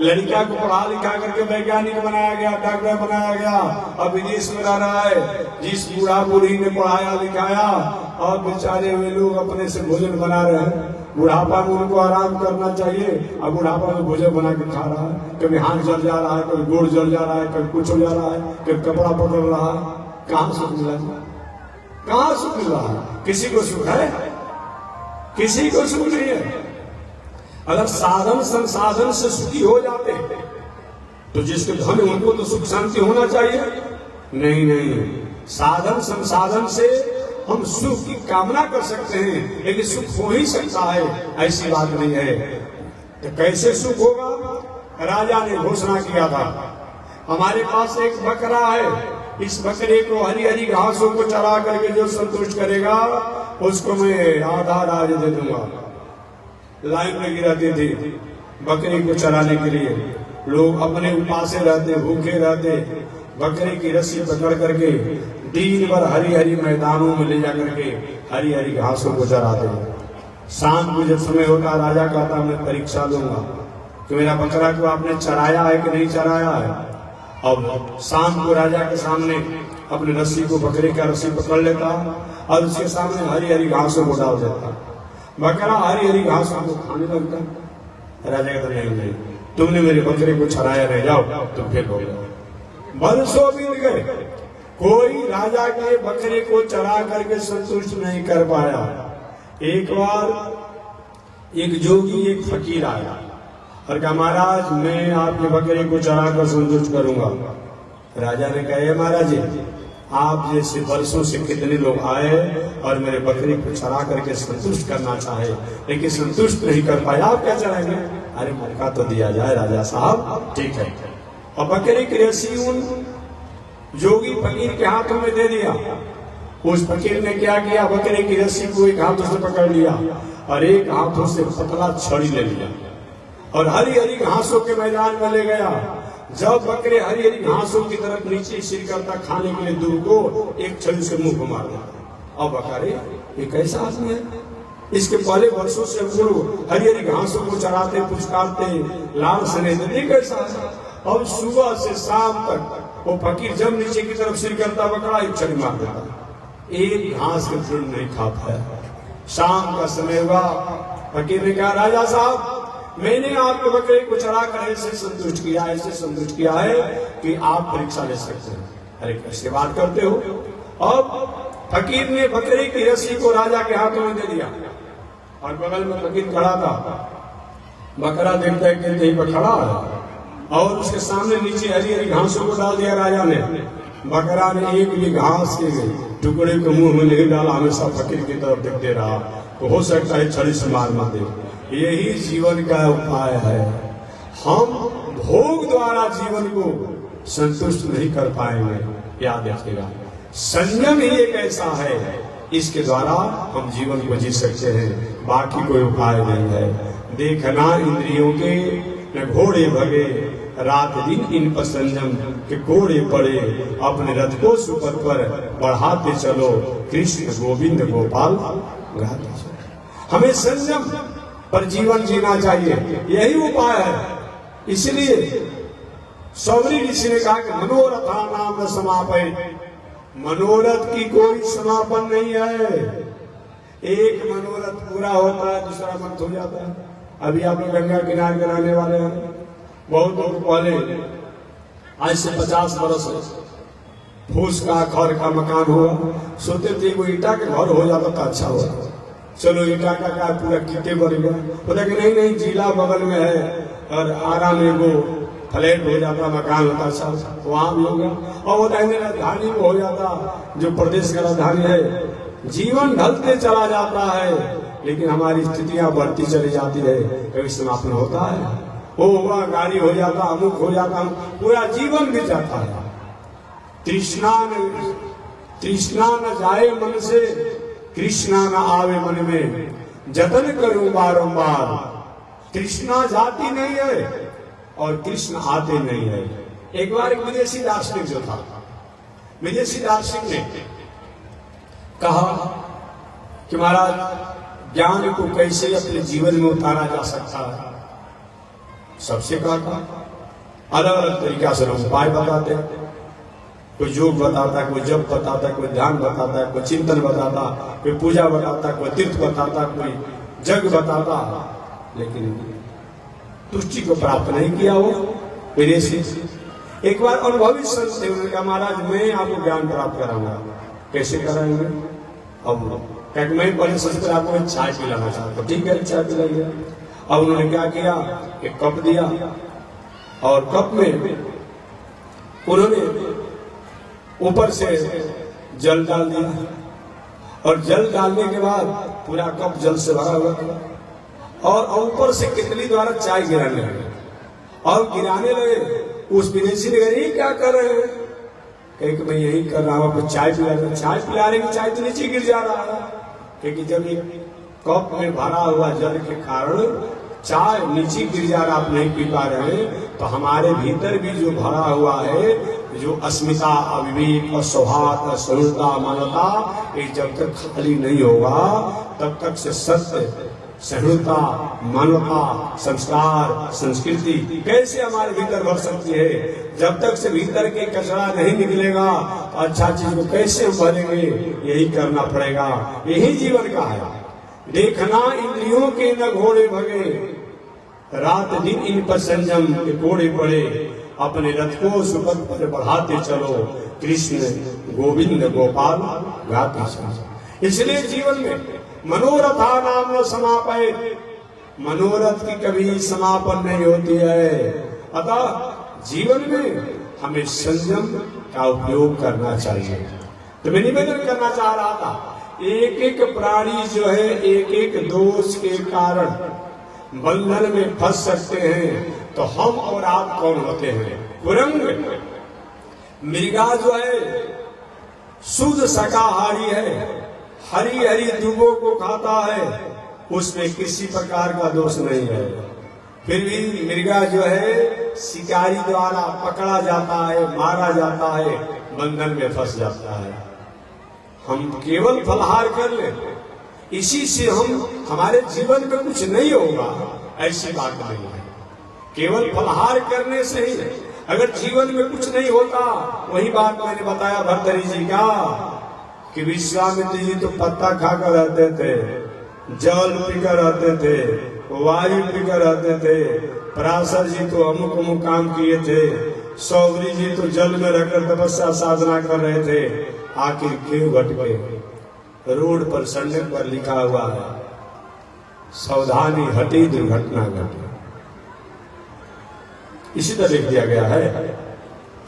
लड़का को पढ़ा लिखा करके वैज्ञानिक बनाया गया, डॉक्टर बनाया गया, अब विदेश में रह रहा है। जिस बूढ़ा बूढ़ी ने पढ़ाया लिखाया और बेचारे वे लोग अपने से भोजन बना रहे हैं। बुढ़ापा में उनको आराम करना चाहिए, अब बुढ़ापा में भोजन बना के खा रहा है। कभी हाथ जल जा रहा है, कभी गोड़ जल जा रहा है, कभी कुछ हो जा रहा है, कभी कपड़ा पकड़ रहा है। कहाँ सुख मिला? कहाँ सुख मिल रहा है? किसी को सुख है? किसी को सुख नहीं है। अगर साधन संसाधन से सुखी हो जाते तो जिसके धन उनको तो सुख शांति होना चाहिए। नहीं नहीं, साधन संसाधन से हम सुख की कामना कर सकते हैं, लेकिन सुख हो ही सकता है ऐसी बात नहीं है। तो कैसे सुख होगा? राजा ने घोषणा किया था, हमारे पास एक बकरा है, इस बकरे को हरी हरी घासों को चरा करके जो संतुष्ट करेगा उसको मैं आधा राज दे दूंगा। लाइन लगी रहती थी बकरी को चराने के लिए, लोग अपने उपासे रहते, भूखे रहते, बकरी की रस्सी पकड़ करके दिन भर हरी हरी मैदानों में ले जा करके हरी हरी घासों को चराते। शाम को जब समय होता राजा कहता मैं परीक्षा लूंगा कि मेरा बकरा को आपने चराया है कि नहीं चराया है। अब शाम को राजा के सामने अपने रस्सी को, बकरी का रस्सी पकड़ लेता और उसके सामने हरी हरी घासों को डाल देता। बकरा हरी हरी घासों को खाने लगता। राजा कहता नहीं, तुमने मेरे बकरे को चराया नहीं, जाओ तुम फिर हो गए। बरसों बीत गए, कोई राजा के बकरे को चरा करके संतुष्ट नहीं कर पाया। एक बार एक जोगी, एक फकीर आया और कहा महाराज मैं आपके बकरे को चरा कर संतुष्ट करूंगा। राजा ने कहा महाराज जी, आप जैसे वर्षों से कितने लोग आए और मेरे बकरी को चरा करके संतुष्ट करना चाहे, लेकिन संतुष्ट नहीं कर पाए, आप क्या चलाएंगे? अरे मौका तो दिया जाए राजा साहब, ठीक है। और बकरी की रस्सी उन जोगी फकीर के हाथों में दे दिया। उस फकीर ने क्या किया, बकरी की रस्सी को एक हाथों से पकड़ लिया और एक हाथों से पतला छड़ी ले लिया और हरी हरी घासों के मैदान में ले गया। जब बकरे हरी हरी घासों की तरफ नीचे सिर करता खाने के लिए दूर को, एक छड़ी से मुंह को मार दिया। अब बकरे ये कैसा आदमी है? इसके पहले वर्षों से गुरु हरी हरी घासों को चराते, पुचकारते, लाल स्नेह देते, कैसा है? और सुबह से शाम तक वो फकीर जब नीचे की तरफ सिर करता बकरा एक छड़ी मार देता, एक घास के फूल नहीं खा पाया। शाम का समय हुआ, फकीर ने कहा राजा साहब मैंने आपके बकरे को चरा कर ऐसे संतुष्ट किया, ऐसे संतुष्ट किया है कि आप परीक्षा ले सकते हैं। अरे कैसे बात करते हो? अब फकीर ने बकरे की रस्सी को राजा के हाथों में दे दिया और बगल में फकीर खड़ा था। बकरा देखता है कि यहीं पर खड़ा है और उसके सामने नीचे हरी हरी घासों को डाल दिया राजा ने। बकरा ने एक भी घास के टुकड़े को मुंह में नहीं डाला, हमेशा फकीर की तरफ देखते रहा। तो हो सकता है छड़ी से मार दे। यही जीवन का उपाय है। हम भोग द्वारा जीवन को संतुष्ट नहीं कर पाएंगे। याद रखिएगा, संयम ही एक ऐसा है, इसके द्वारा हम जीवन को जी सकते हैं, बाकी कोई उपाय नहीं है। देखना इंद्रियों के न घोड़े भगे, रात दिन इन पर संयम के घोड़े पड़े, अपने रथ को सुपथ पर बढ़ाते चलो, कृष्ण गोविंद गोपाल गाते चलो। हमें संयम पर जीवन जीना चाहिए, यही उपाय है। इसलिए सौरी ऋषि ने कहा कि मनोरथा नाम समापय, मनोरथ की कोई समापन नहीं है। एक मनोरथ पूरा होता है, दूसरा बंद हो जाता है। अभी आप लोग गंगा किनारे बनाने वाले हैं, बहुत लोग पहले आज से 50 बरस फूस का खर का मकान हुआ, सोते थे वो ईटा के घर हो जाता तो अच्छा हुआ। चलो ईटा का पूरा कीटे बन गया, बोला कि नहीं नहीं जिला बगल में है और आरा में वो फ्लैट हो जाता, मकान होता, अच्छा वहां भी हो गया। और वो राजधानी में हो जाता, जो प्रदेश का राजधानी है। जीवन ढलते चला जाता है, लेकिन हमारी स्थितियां बढ़ती चली जाती है, कभी समापन होता है। वो हुआ गाड़ी हो जाता, अमुक हो जाता, पूरा जीवन भी जाता है। तृष्णा न जाए मन से, कृष्णा न आवे मन में, जतन करूं बारंबार। कृष्णा जाती नहीं है और कृष्ण आते नहीं है। एक बार एक विदेशी दार्शनिक जो था, विदेशी दार्शनिक ने कहा कि महाराज ज्ञान को कैसे अपने जीवन में उतारा जा सकता है। सबसे कहा, अलग अलग तरीका से लोग उपाय बताते हैं। कोई योग बताता, कोई जप बताता, कोई ध्यान बताता, कोई चिंतन बताता, कोई पूजा बताता, कोई तीर्थ बताता, कोई जग बताता, लेकिन तुष्टि को प्राप्त नहीं किया वो मेरे से। एक बार अनुभवी संत थे, उन्होंने कहा महाराज मैं आपको ज्ञान प्राप्त कराऊंगा। कैसे कराएंगे? अब क्या मैं पहले सबसे पहले आपको चाय पिलाना चाहता हूँ। ठीक है, चाय पिलाइए। अब उन्होंने क्या किया, एक कप दिया और कप में उन्होंने ऊपर से जल डाल दिया और जल डालने के बाद पूरा कप जल से भरा हुआ था और ऊपर से केतली द्वारा चाय गिराने लगे और गिराने लगे। उस विदेशी ने कहा ये क्या कर रहे हैं? कहे मैं यही कर रहा हूँ, आपको चाय पिला रहे। चाय पिला रहे कि चाय तो नीचे गिर जा रहा है, क्योंकि जब ये कप में भरा हुआ जल के कारण चाय नीचे गिर जा रहा, आप नहीं पी पा रहे, तो हमारे भीतर भी जो भरा हुआ है, जो अस्मिता, अविवेक, असौहार्द, असहिष्णुता, मानवता, ये जब तक खाली नहीं होगा तब तक से सत्य, सहिष्णुता, मानवता, संस्कार, संस्कृति कैसे हमारे भीतर भर सकती है? जब तक से भीतर के कचरा नहीं निकलेगा तो अच्छा चीज को कैसे हम भरेंगे? यही करना पड़ेगा, यही जीवन का है। देखना इंद्रियों के न घोड़े भगे, रात दिन इन पर संयम के घोड़े पड़े, अपने रथ को सुपथ पर बढ़ाते चलो, कृष्ण गोविंद गोपाल गाते चलो। इसलिए जीवन में मनोरथा नाम न समापय, मनोरथ की कभी समापन नहीं होती है। अतः जीवन में हमें संयम का उपयोग करना चाहिए। तो मैं निवेदन करना चाह रहा था, एक एक प्राणी जो है एक एक दोष के कारण बंधन में फंस सकते हैं, तो हम और आप कौन होते हैं? कुरंग मृगा जो है शुद्ध शाकाहारी है, हरी हरी दुबों को खाता है, उसमें किसी प्रकार का दोष नहीं है। फिर भी मृगा जो है शिकारी द्वारा पकड़ा जाता है, मारा जाता है, बंधन में फंस जाता है। हम केवल फलाहार कर ले, इसी से हम हमारे जीवन में कुछ नहीं होगा, ऐसी बात नहीं है। केवल फलाहार करने से ही अगर जीवन में कुछ नहीं होता, वही बात मैंने बताया भर्तरी जी का कि विश्वामित्र जी तो पत्ता खाकर रहते थे, जल पीकर रहते थे, वायु पीकर रहते थे, पराशर जी तो अमुक अमुक काम किए थे, सौगरी जी तो जल में रहकर तपस्या साधना कर रहे थे। आखिर क्यों घट गए? रोड पर सड़क पर लिखा हुआ है, सावधानी हटी दुर्घटना घटी। इसी तरह लिख दिया गया है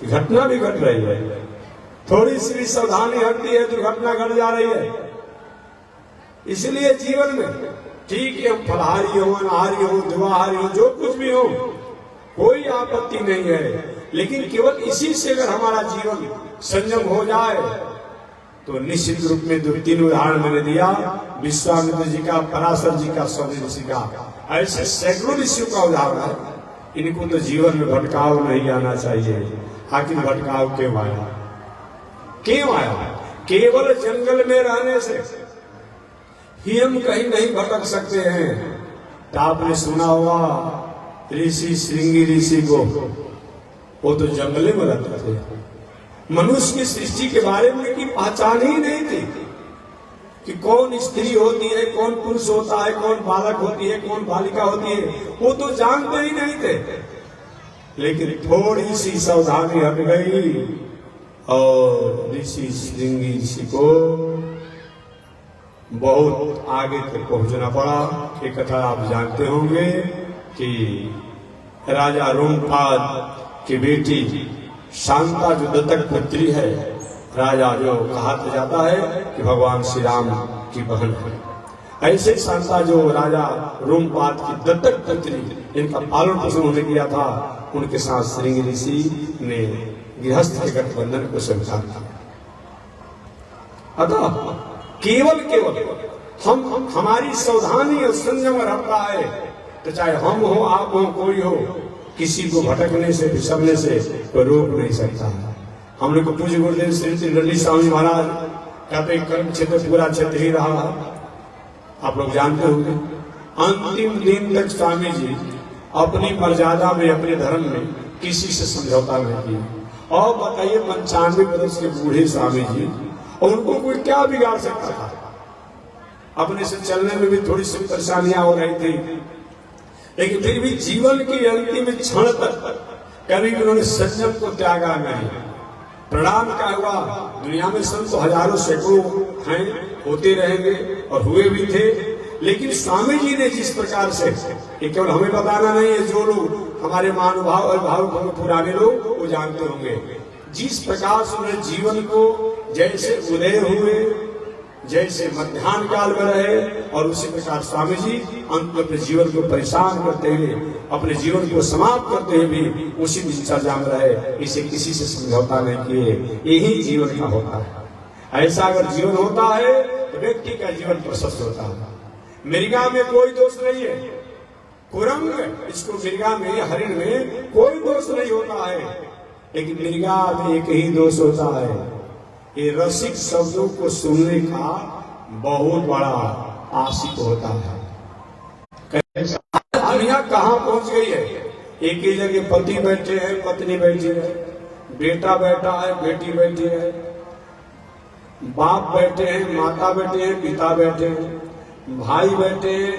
कि घटना भी घट रही है, थोड़ी सी भी सावधानी हटती है दुर्घटना घट जा रही है। इसलिए जीवन में ठीक है, हम फलाहारी हो, अनाहारी हो, दुआहारी हो, जो कुछ भी हो, कोई आपत्ति नहीं है, लेकिन केवल इसी से अगर हमारा जीवन संयम हो जाए तो निश्चित रूप में दो तीन उदाहरण मैंने दिया, विश्वामित्र जी का, पराशर जी का, सौरी ऋषि का, ऐसे सैकड़ों ऋषियों का उदाहरण है। इनको तो जीवन में भटकाव नहीं आना चाहिए। आखिर भटकाव क्यों आया? क्यों आया? केवल जंगल में रहने से ही हम कहीं नहीं भटक सकते हैं। तो आपने सुना होगा ऋषि श्रृंगी ऋषि को, वो तो जंगले में रहते थे, मनुष्य की सृष्टि के बारे में की पहचान ही नहीं थी कि कौन स्त्री होती है, कौन पुरुष होता है, कौन बालक होती है, कौन बालिका होती है, वो तो जानते ही नहीं थे। लेकिन थोड़ी सी सावधानी हट गई और ऋषि श्रृंगी ऋषि को बहुत आगे तक पहुंचना पड़ा। ये कथा आप जानते होंगे कि राजा रोमपाद की बेटी शांता जो दत्तक पुत्री है, राजा जो कहा जाता है कि भगवान श्री राम की बहन है, ऐसे शांता जो राजा रोमपाद की दत्तक पुत्री, इनका पालन पोषण उन्होंने किया था, उनके साथ श्रृंगी ऋषि ने गृहस्थ के गठबंधन को स्वीकार किया। अतः केवल हम हमारी सावधानी और संयम रखता है, तो चाहे हम हो, आप हो, कोई हो, किसी को भटकने से, फिसलने से कोई रोक नहीं सकता है। हम लोग को पूज्य गुरुदेव श्री श्री रंडी स्वामी महाराज का तो एक कर्म क्षेत्र पूरा क्षेत्र ही रहा, आप लोग जानते होंगे। अंतिम दिन तक स्वामी जी अपनी मर्यादा में, अपने धर्म में किसी से समझौता नहीं किया। और बताइए 95 वर्ष के बूढ़े स्वामी जी, और उनको कोई क्या बिगाड़ सकता था? अपने से चलने में भी थोड़ी सी परेशानियां हो रही थी, लेकिन फिर भी जीवन की अंतिम क्षण तक कभी भी उन्होंने संयम को त्यागा नहीं। प्रणाम क्या हुआ, दुनिया में संत हजारों सैकड़ों हैं, होते रहेंगे और हुए भी थे, लेकिन स्वामी जी ने जिस प्रकार से, ये केवल हमें बताना नहीं है, जो लोग हमारे महानुभाव और भाव पुराने लोग वो जानते होंगे, जिस प्रकार से उन्होंने जीवन को जैसे उदय हुए, जैसे मध्याह्न काल में रहे, और उसी प्रकार स्वामी जी अंत में अपने जीवन को परेशान करते हुए, अपने जीवन को समाप्त करते हुए भी उसी दिनचर्या में रहे, इसे किसी से समझौता नहीं किए। यही जीवन का होता है। ऐसा अगर जीवन होता है तो व्यक्ति का जीवन प्रशस्त होता है। मृगा में कोई दोष नहीं है, कुरंग इसको मृगा में, हरिण में कोई दोष नहीं होता है, लेकिन मृगा में एक ही दोष होता है, ये रसिक शब्दों को सुनने का बहुत बड़ा आशिक होता है। दुनिया कहाँ पहुंच गई है? एक ही जगह पति बैठे हैं, पत्नी बैठी है, बेटा बैठा है, बेटी बैठी है, बाप बैठे हैं, माता बैठे हैं, पिता बैठे हैं, भाई बैठे हैं,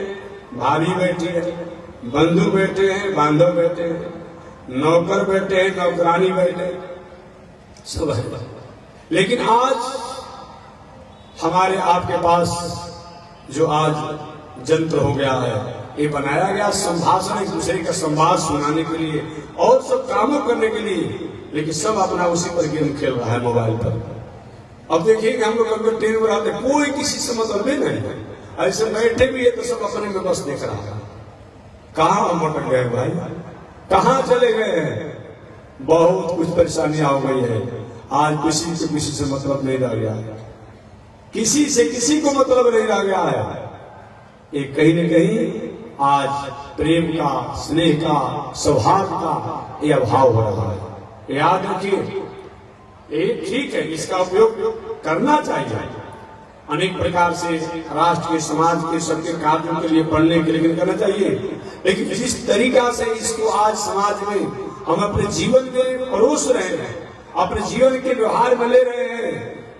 भाभी बैठी है, बंधु बैठे हैं, बांधव बैठे हैं, नौकर बैठे हैं, नौकरानी बैठे, सब है। लेकिन आज हमारे आपके पास जो आज यंत्र हो गया है, ये बनाया गया संभाषण, एक दूसरे का संवाद सुनाने के लिए और सब कामों करने के लिए, लेकिन सब अपना उसी पर गेम खेल रहा है मोबाइल पर। अब देखिए हम लोग अगर ट्रेन में रहते, कोई किसी से मतलब नहीं है, ऐसे बैठे भी है तो सब अपने में बस देख रहा है। कहाँ हम अटक गए भाई, कहाँ चले गए हैं? बहुत कुछ परेशानियां हो गई है। आज किसी से किसी से मतलब नहीं रह गया है, किसी से किसी को मतलब नहीं रह गया है। ये कहीं न कहीं आज प्रेम का, स्नेह का, सौहार्द का ये अभाव हो रहा है। याद रखिए, ये ठीक है, इसका उपयोग करना चाहिए अनेक प्रकार से, राष्ट्र के, समाज के, सबके कार्यों के लिए, पढ़ने के लिए करना चाहिए, लेकिन जिस तरीका से इसको आज समाज में हम अपने जीवन में परोस रहे हैं, अपने जीवन के व्यवहार में ले रहे हैं,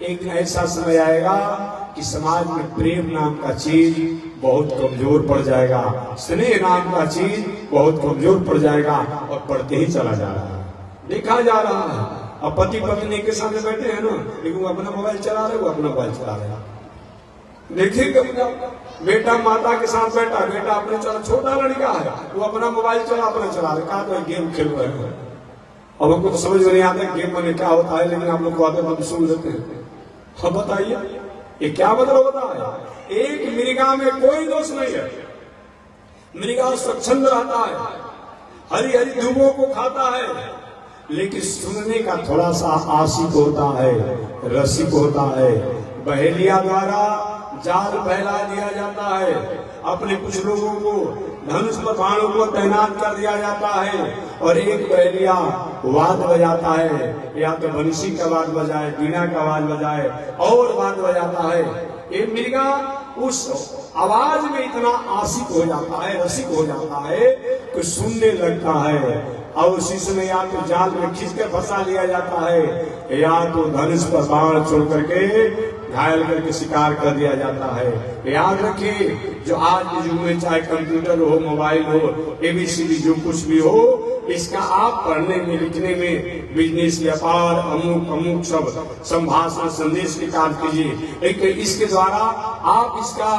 एक दिन ऐसा समय आएगा कि समाज में प्रेम नाम का चीज बहुत कमजोर पड़ जाएगा, स्नेह नाम का चीज बहुत कमजोर पड़ जाएगा, और पड़ते ही चला जा रहा है, देखा जा रहा है। अब पति पत्नी के सामने बैठे हैं ना, लेकिन वो अपना मोबाइल चला रहे, वो अपना मोबाइल चला रहे। देखिए बेटा माता के साथ बैठा, बेटा अपने चला, छोटा लड़का है वो अपना मोबाइल चला, अपना चला रहे, कहा तो गेम खेल रहे हैं। अब हमको तो समझ में नहीं आता गेम में क्या होता है, लेकिन आप लोग को आते हम सुन लेते हैं। अब बताइए ये क्या मतलब होता है? एक मृगा में कोई दोष नहीं है, मृगा स्वच्छंद रहता है, हरी हरी दूबों को खाता है, लेकिन सुनने का थोड़ा सा आशिक होता है, रसिक होता है। बहेलिया द्वारा जाल फैला दिया जाता है, अपने कुछ लोगों को धनुष पर बाणों को तैनात कर दिया जाता है, और एक बहेलिया वाद बजाता है, या तो बंसी का वाद बजाए, बीना का वाद बजाए, और वाद बजाता है। ये मृगा उस आवाज में इतना आशिक हो जाता है, रसिक हो जाता है कि सुनने लगता है, और उसी समय या तो जाल में खींच कर फंसा लिया जाता है, या तो धनुष पर बाण छोड़ करके घायल करके शिकार कर दिया जाता है। याद रखिए, जो आज के युग में चाहे कंप्यूटर हो, मोबाइल हो, एबीसीडी जो कुछ भी हो, इसका आप पढ़ने में, लिखने में, बिजनेस, व्यापार, अमुक अमुक सब संभाषण, संदेश के कार्य कीजिए, इसके द्वारा आप इसका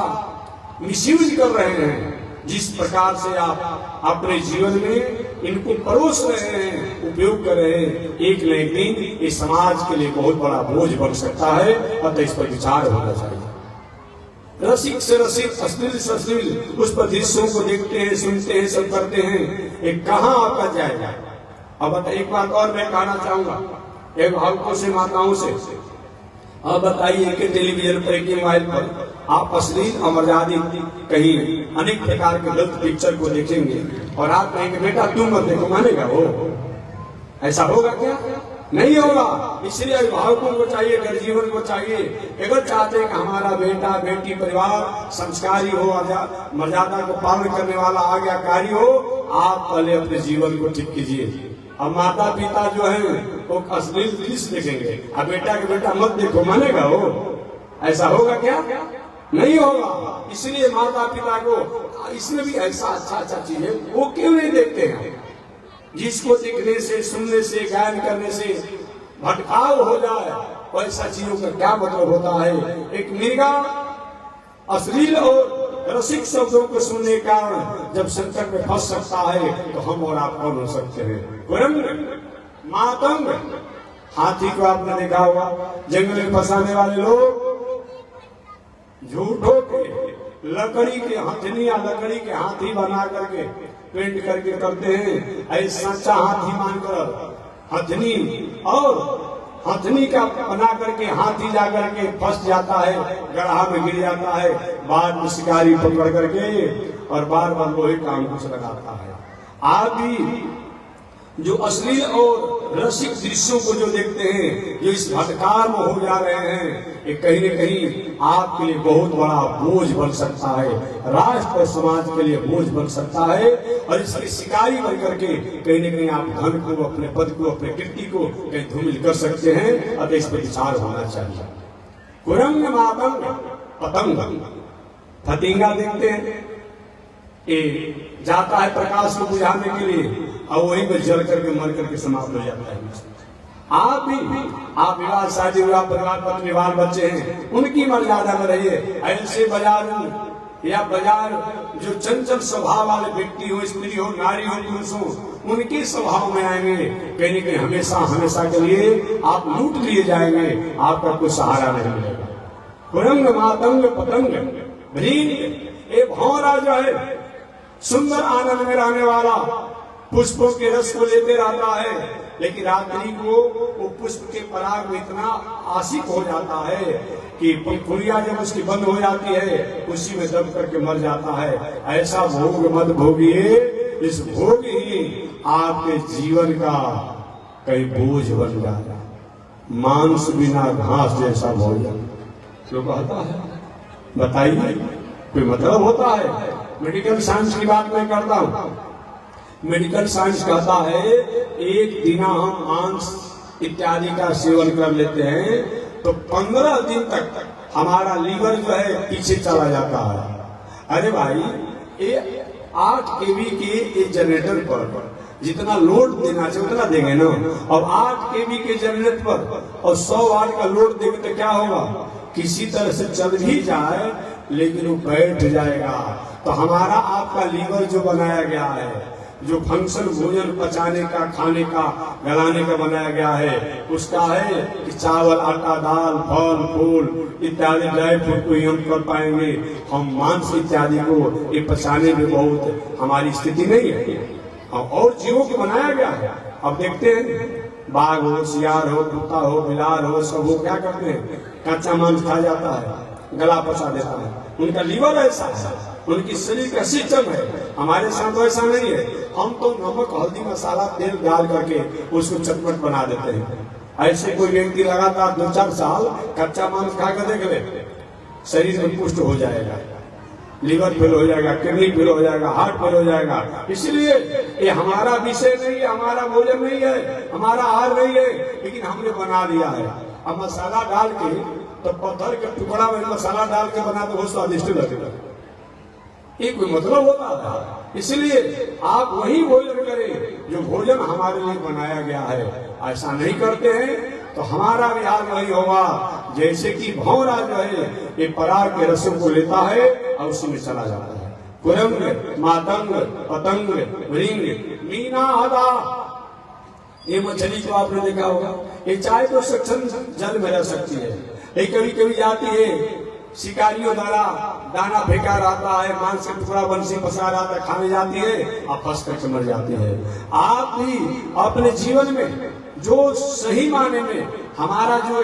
मिसयूज कर रहे हैं। जिस प्रकार से आप अपने जीवन में इनको परोस रहे हैं, उपयोग कर रहे हैं, एक न एक दिन इस समाज के लिए बहुत बड़ा बोझ बन सकता है, अतः इस पर विचार होना चाहिए। रसिक से रसिक, अश्लील से अश्लील उस पर दृश्यों को देखते हैं, सुनते हैं, सब करते हैं, एक कहाँ आपका जाएगा। अब एक बात और मैं कहना चाहूंगा एक भावकों से, माताओं से, अब बताइए कि टेलीविजन पर, एक मोबाइल पर आप अश्लील, अमर्यादित, कहीं अनेक प्रकार के गलत पिक्चर को देखेंगे, और आप कहेंगे बेटा तुम मत देखो, मानेगा वो? ऐसा होगा क्या? नहीं होगा। इसलिए अभिभावकों को चाहिए, घर जीवन को चाहिए, अगर चाहते हैं कि हमारा बेटा बेटी परिवार संस्कारी हो, मर्यादा को पालन करने वाला, आज्ञाकारी हो, आप पहले अपने जीवन को ठीक कीजिए। अब माता पिता जो है वो अश्लील दृश्य देखेंगे, अब बेटा के बेटा मत देखो, मानेगा वो? ऐसा होगा क्या? नहीं होगा। इसलिए माता पिता को इसमें भी ऐसा अच्छा चीज है वो क्यों नहीं देखते हैं? जिसको देखने से, सुनने से, गायन करने से भटकाव हो जाए, वैसा चीजों का क्या मतलब होता है? एक मृगा अश्लील और रसिक शब्दों को सुनने के कारण जब संकट में फंस सकता है तो हम और आप कौन हो सकते हैं? कुरंग, मातंग, हाथी को आपने देखा होगा, जंगल में फंसाने वाले लोग झूठों के लकड़ी के हथनिया, लकड़ी के हाथी बना करके पेंट करके करते हैं। ऐसा सच्चा हाथी मानकर हथनी और हथनी का बना करके हाथी जा करके फंस जाता है, गड्ढा में गिर जाता है, बाद में शिकारी पकड़ करके और बार बार वही काम कुछ लगाता है। आप भी जो अश्लील और रसिक दृश्यों को जो देखते हैं, जो इस भटकार में हो जा रहे हैं, ये कहीं न कहीं आपके लिए बहुत बड़ा बोझ बन सकता है, राष्ट्र और समाज के लिए बोझ बन सकता है। और इसके शिकारी बन करके कहीं न कहीं आप धन को, अपने पद को, अपने कीर्ति को कहीं धूमिल कर सकते हैं। अतः इस पर विचार होना चाहिए। कुरंग, मातंग, पतंग, फतिंगा देखते हैं, ये जाता है प्रकाश को बुझाने के लिए और वहीं पर जल करके मर करके समाप्त हो जाता है। आप विवाह, शादी विवाह, परिवार, पत्नी, बाल बच्चे हैं, उनकी मर्यादा में रहिए। ऐसे बाजार जो चंचल स्वभाव वाले व्यक्ति हो, स्त्री हो, नारी हो, पुरुष हो, उनके स्वभाव में आएंगे, कहीं कहीं हमेशा के लिए आप लूट लिए जाएंगे, आपका कोई सहारा नहीं मिलेगा। कुरंग, मातंग, पतंग, भृंग, ये भौरा जो है सुंदर आनंद में रहने वाला, पुष्पों के रस को लेते रहता है, लेकिन रात्रि को वो पुष्प के पराग में इतना आशिक हो जाता है कि पंखुड़ियां जब उसकी बंद हो जाती है उसी में दब करके मर जाता है। ऐसा भोग मत भोगिए, इस भोग ही आपके जीवन का कई बोझ बन जाए। मांस बिना घास जैसा भोजन क्यों कहता है? बताइए, कोई मतलब होता है? मेडिकल साइंस की बात मैं करता हूँ। मेडिकल साइंस कहता है एक दिन हम मांस इत्यादि का सेवन कर लेते हैं तो 15 दिन तक हमारा लीवर जो है पीछे चला जाता है। अरे भाई, ये 8 kV के ये जनरेटर पर जितना लोड देना चाहिए उतना देंगे ना। अब 8 kV के जनरेटर पर और 100 वाट का लोड देंगे तो क्या होगा? किसी तरह से चल भी जाए लेकिन वो बैठ जाएगा। तो हमारा आपका लीवर जो बनाया गया है, जो फंक्शन भोजन पचाने का, खाने का, गलाने का बनाया गया है, उसका है कि चावल, आटा, दाल, फल, फूल इत्यादि ड्राई फ्रूट को ही हम कर पाएंगे। हम मांस इत्यादि को ये पचाने में बहुत हमारी स्थिति नहीं है। और जीवों को बनाया गया है। अब देखते हैं बाघ हो, सियार हो, कुत्ता हो, बिलार हो, सब हो, क्या करते हैं? कच्चा मांस खा जाता है, गला पचा देता है। उनका लीवर ऐसा है, उनकी शरीर का सिस्टम है। हमारे साथ ऐसा नहीं है। हम तो नमक, हल्दी, मसाला, तेल डाल करके उसको चटपट बना देते हैं। ऐसे कोई व्यक्ति लगातार 2-4 साल कच्चा मांस खा कर देख ले, शरीर में पुष्ट हो जाएगा, लीवर फेल हो जाएगा, किडनी फेल हो जाएगा, हार्ट फेल हो जाएगा। इसलिए ये हमारा विषय नहीं है, हमारा भोजन नहीं है, हमारा आहार नहीं है, लेकिन हमने बना दिया है। अब मसाला डाल के तो पत्थर के टुकड़ा में मसाला डाल के बना तो बहुत स्वादिष्ट लगेगा। ये कोई मतलब होता है? इसलिए आप वही भोजन करें जो भोजन हमारे लिए बनाया गया है। ऐसा नहीं करते हैं तो हमारा भी हाल वही होगा जैसे कि भौरा जो है ये पराग के रसों को लेता है और उसी में चला जाता है। कुरंग, मातंग, पतंग, भृंग, मीना, हदा, ये मछली को आपने देखा होगा। ये चाहे तो सक्षम जल में रह सकती है, लेकिन कभी कभी जाती है, शिकारियों द्वारा दाना फेंका रहता है, मांस का टुकड़ा बंसी फंसा रहता है, खाने जाती है और फंस करके मर जाती है। आप भी अपने जीवन में जो सही माने में हमारा जो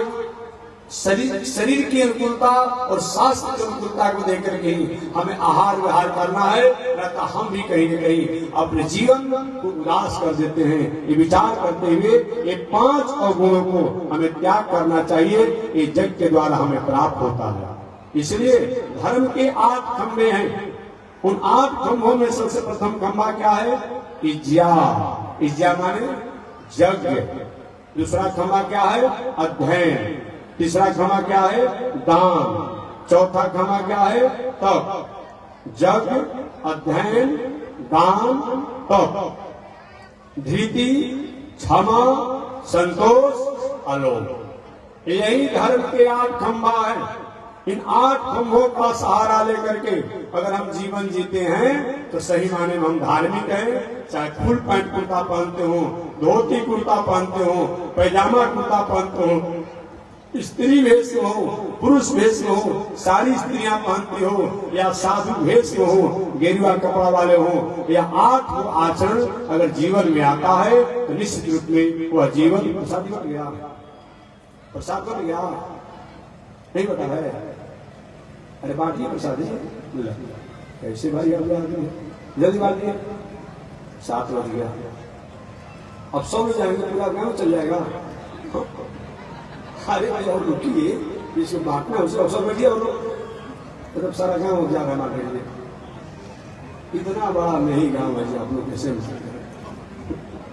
शरीर की अनुकूलता और शास्त्र की अनुकूलता को देख करके हमें आहार विहार करना है, रहता हम भी कहीं न कहीं अपने जीवन को उदास कर देते हैं। ये विचार करते हुए ये 5 अवगुणों को हमें त्याग करना चाहिए। ये जग के द्वारा हमें प्राप्त होता है। इसलिए धर्म के 8 खंभे हैं। उन 8 खंभों में सबसे प्रथम खंभा क्या है? इज्या, इज्या माने यज्ञ। दूसरा खमा क्या है? अध्ययन। तीसरा खमा क्या है? दान। चौथा खमा क्या है? तप। यज्ञ, अध्ययन, दान, तप। धृति, क्षमा, संतोष, अलोभ। यही धर्म के 8 खंभा है। इन 8 खंभों का सहारा लेकर के अगर हम जीवन जीते हैं तो सही माने में हम धार्मिक हैं। चाहे फुल पैंट कुर्ता पहनते हो, धोती कुर्ता पहनते हो, पैजामा कुर्ता पहनते हो, स्त्री वेश में हो, पुरुष वेश में हो, सारी स्त्रियां पहनती हो, या साधु वेश में हो, गेरुआ कपड़ा वाले हो, या 8 आचरण अगर जीवन में आता है तो निश्चित रूप में वह जीवन प्रसाद बन गया। प्रसाद बन गया नहीं बता है? अरे बांटिए प्रसाद, कैसे भाई जल्दी बांटिए। 7 बज गया, अब सब लोग जाएंगे, पूरा गांव चल जाएगा। अरे भाई और रुकिए, इसको बांटना है, उसको अवसर बैठिए। और मतलब सारा गांव जा रहा है बांटने के लिए। इतना बड़ा नहीं गांव है, आप लोग कैसे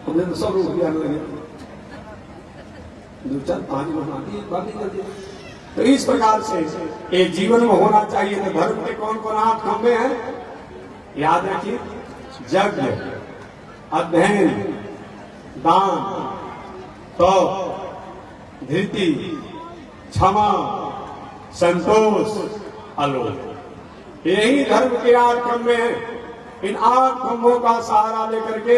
हमने तो सब लोग आने लगे। 2 4 5 लोग बांटिए जल्दी। तो इस प्रकार से ये जीवन में होना चाहिए। तो धर्म के कौन कौन 8 खंभे हैं? याद रखिए, यज्ञ, अध्ययन, दान, तप, धृति, क्षमा, संतोष, अलोभ। यही धर्म के 8 खंभे हैं। इन 8 खंभों का सहारा लेकर के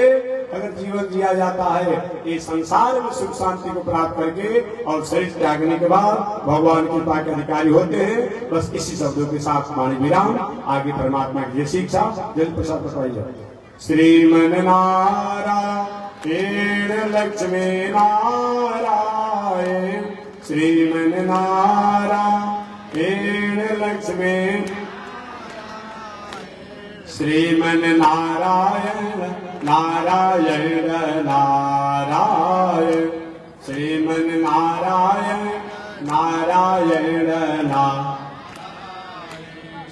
अगर जीवन जिया जाता है, ये संसार में सुख शांति को प्राप्त करके और शरीर त्यागने के बाद भगवान की कृपा के अधिकारी होते हैं। बस इसी शब्दों के साथ वाणी विराम। आगे परमात्मा की शिक्षा जल प्रसाद बताइए। श्रीमन नारायण लक्ष्मी नारायण, श्रीमन नारायण लक्ष्मी, श्रीमन नारायण नारायण नारायण, श्रीमन नारायण नारायण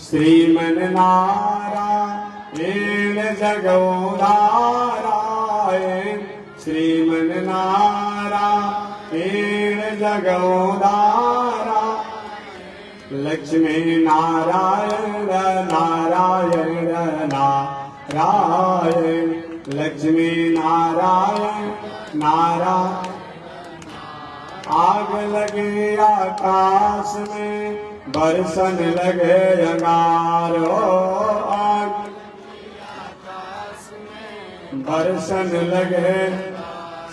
श्रीमन नारायण जगो नारायण, श्रीमन नारायण जगो नारायण, लक्ष्मी नारायण नारायण नारायण, लक्ष्मी नारायण नारायण। आग लगे आकाश में, बरसन लगे अंगारो, आग बरसन लगे।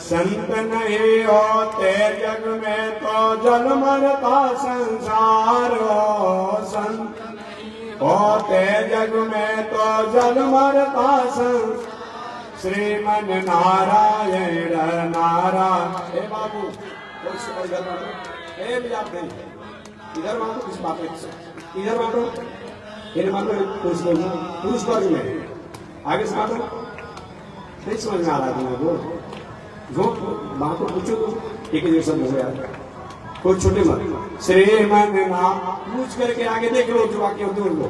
संत नहीं होते जग में तो जल मरता संसार हो, संत होते जग में तो जल मरता संसार। श्रीमन नारायण नारायण। हे बाबू इधर बांटो, इधर बांटो, किस बात है? इधर बांटो, इधर बांटो, पुरुष वर्ग में आगे से बांटो। नहीं समझ में आ रहा है तुमको? जो बांटो, पूछो तो एक ही शब्द हो गया, कोई छोटे मत। श्रीमन नाम पूछ करके आगे देख लो जो वाक्य होते उनको।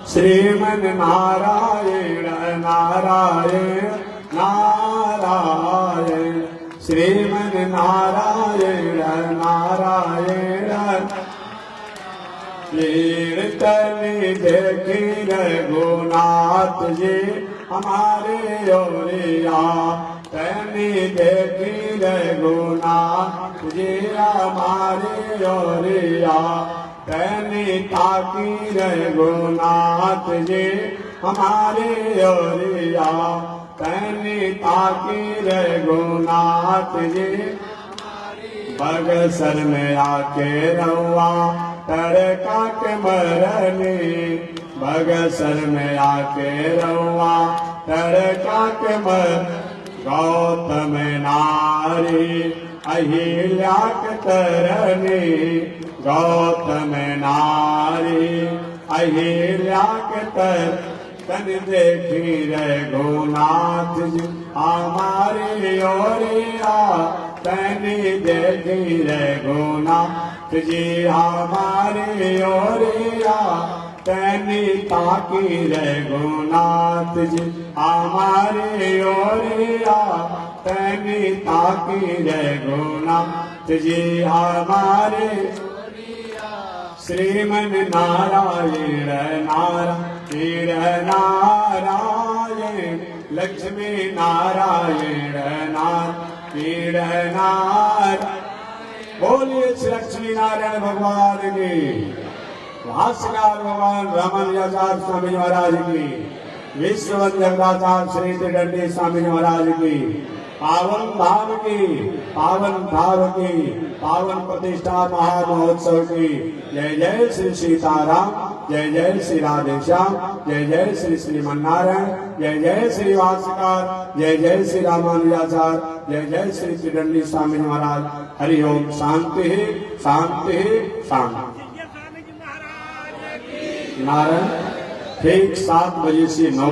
श्रीमन नारायण नारायण नारायण, श्रीमन नारायण नारायण। कीर्तन देखी रघुनाथ जी हमारे ओरिया, तनी देखी रघुनाथ जी हमारे ओरिया, तनी ताकी रघुनाथ जी हमारे ओरिया, तनी ताकी रघुनाथ जी। बगसर में आके रहुआ तड़का के मरनी, बगसर में आके रहुआ तड़का के मर। गौतम नारी अहिल्या के तरनी, गौतम नारी अहिल्या के तर। तन देखी रघुनाथ जी हमारी ओरिया, तनी देखी रघुनाथ जी हमारी ओरिया, तैनी ताकी रघुनाथ जी हमारे ओरिया तैनी ताकी रघुनाथ जी हमारे श्रीमन नारायण नारायण नारायण लक्ष्मी नारायण नारायण नारायण बोलिए श्री लक्ष्मी नारायण भगवान की भाष्यकार भगवान रामानुजाचार्य स्वामी महाराज की विश्ववंदनाचार्य श्री त्रिदंडी स्वामी महाराज की पावन धाम की पावन भाव की पावन प्रतिष्ठा महामहोत्सव की जय जय श्री सीताराम जय जय श्री राधेश्याम जय जय श्री श्रीमन्नारायण जय जय श्री भाष्यकार जय जय श्री रामानुजाचार्य जय जय श्री त्रिदंडी स्वामी महाराज हरि ओम शांति शांति शांति नारायण ठीक 7 बजे से 9 बजे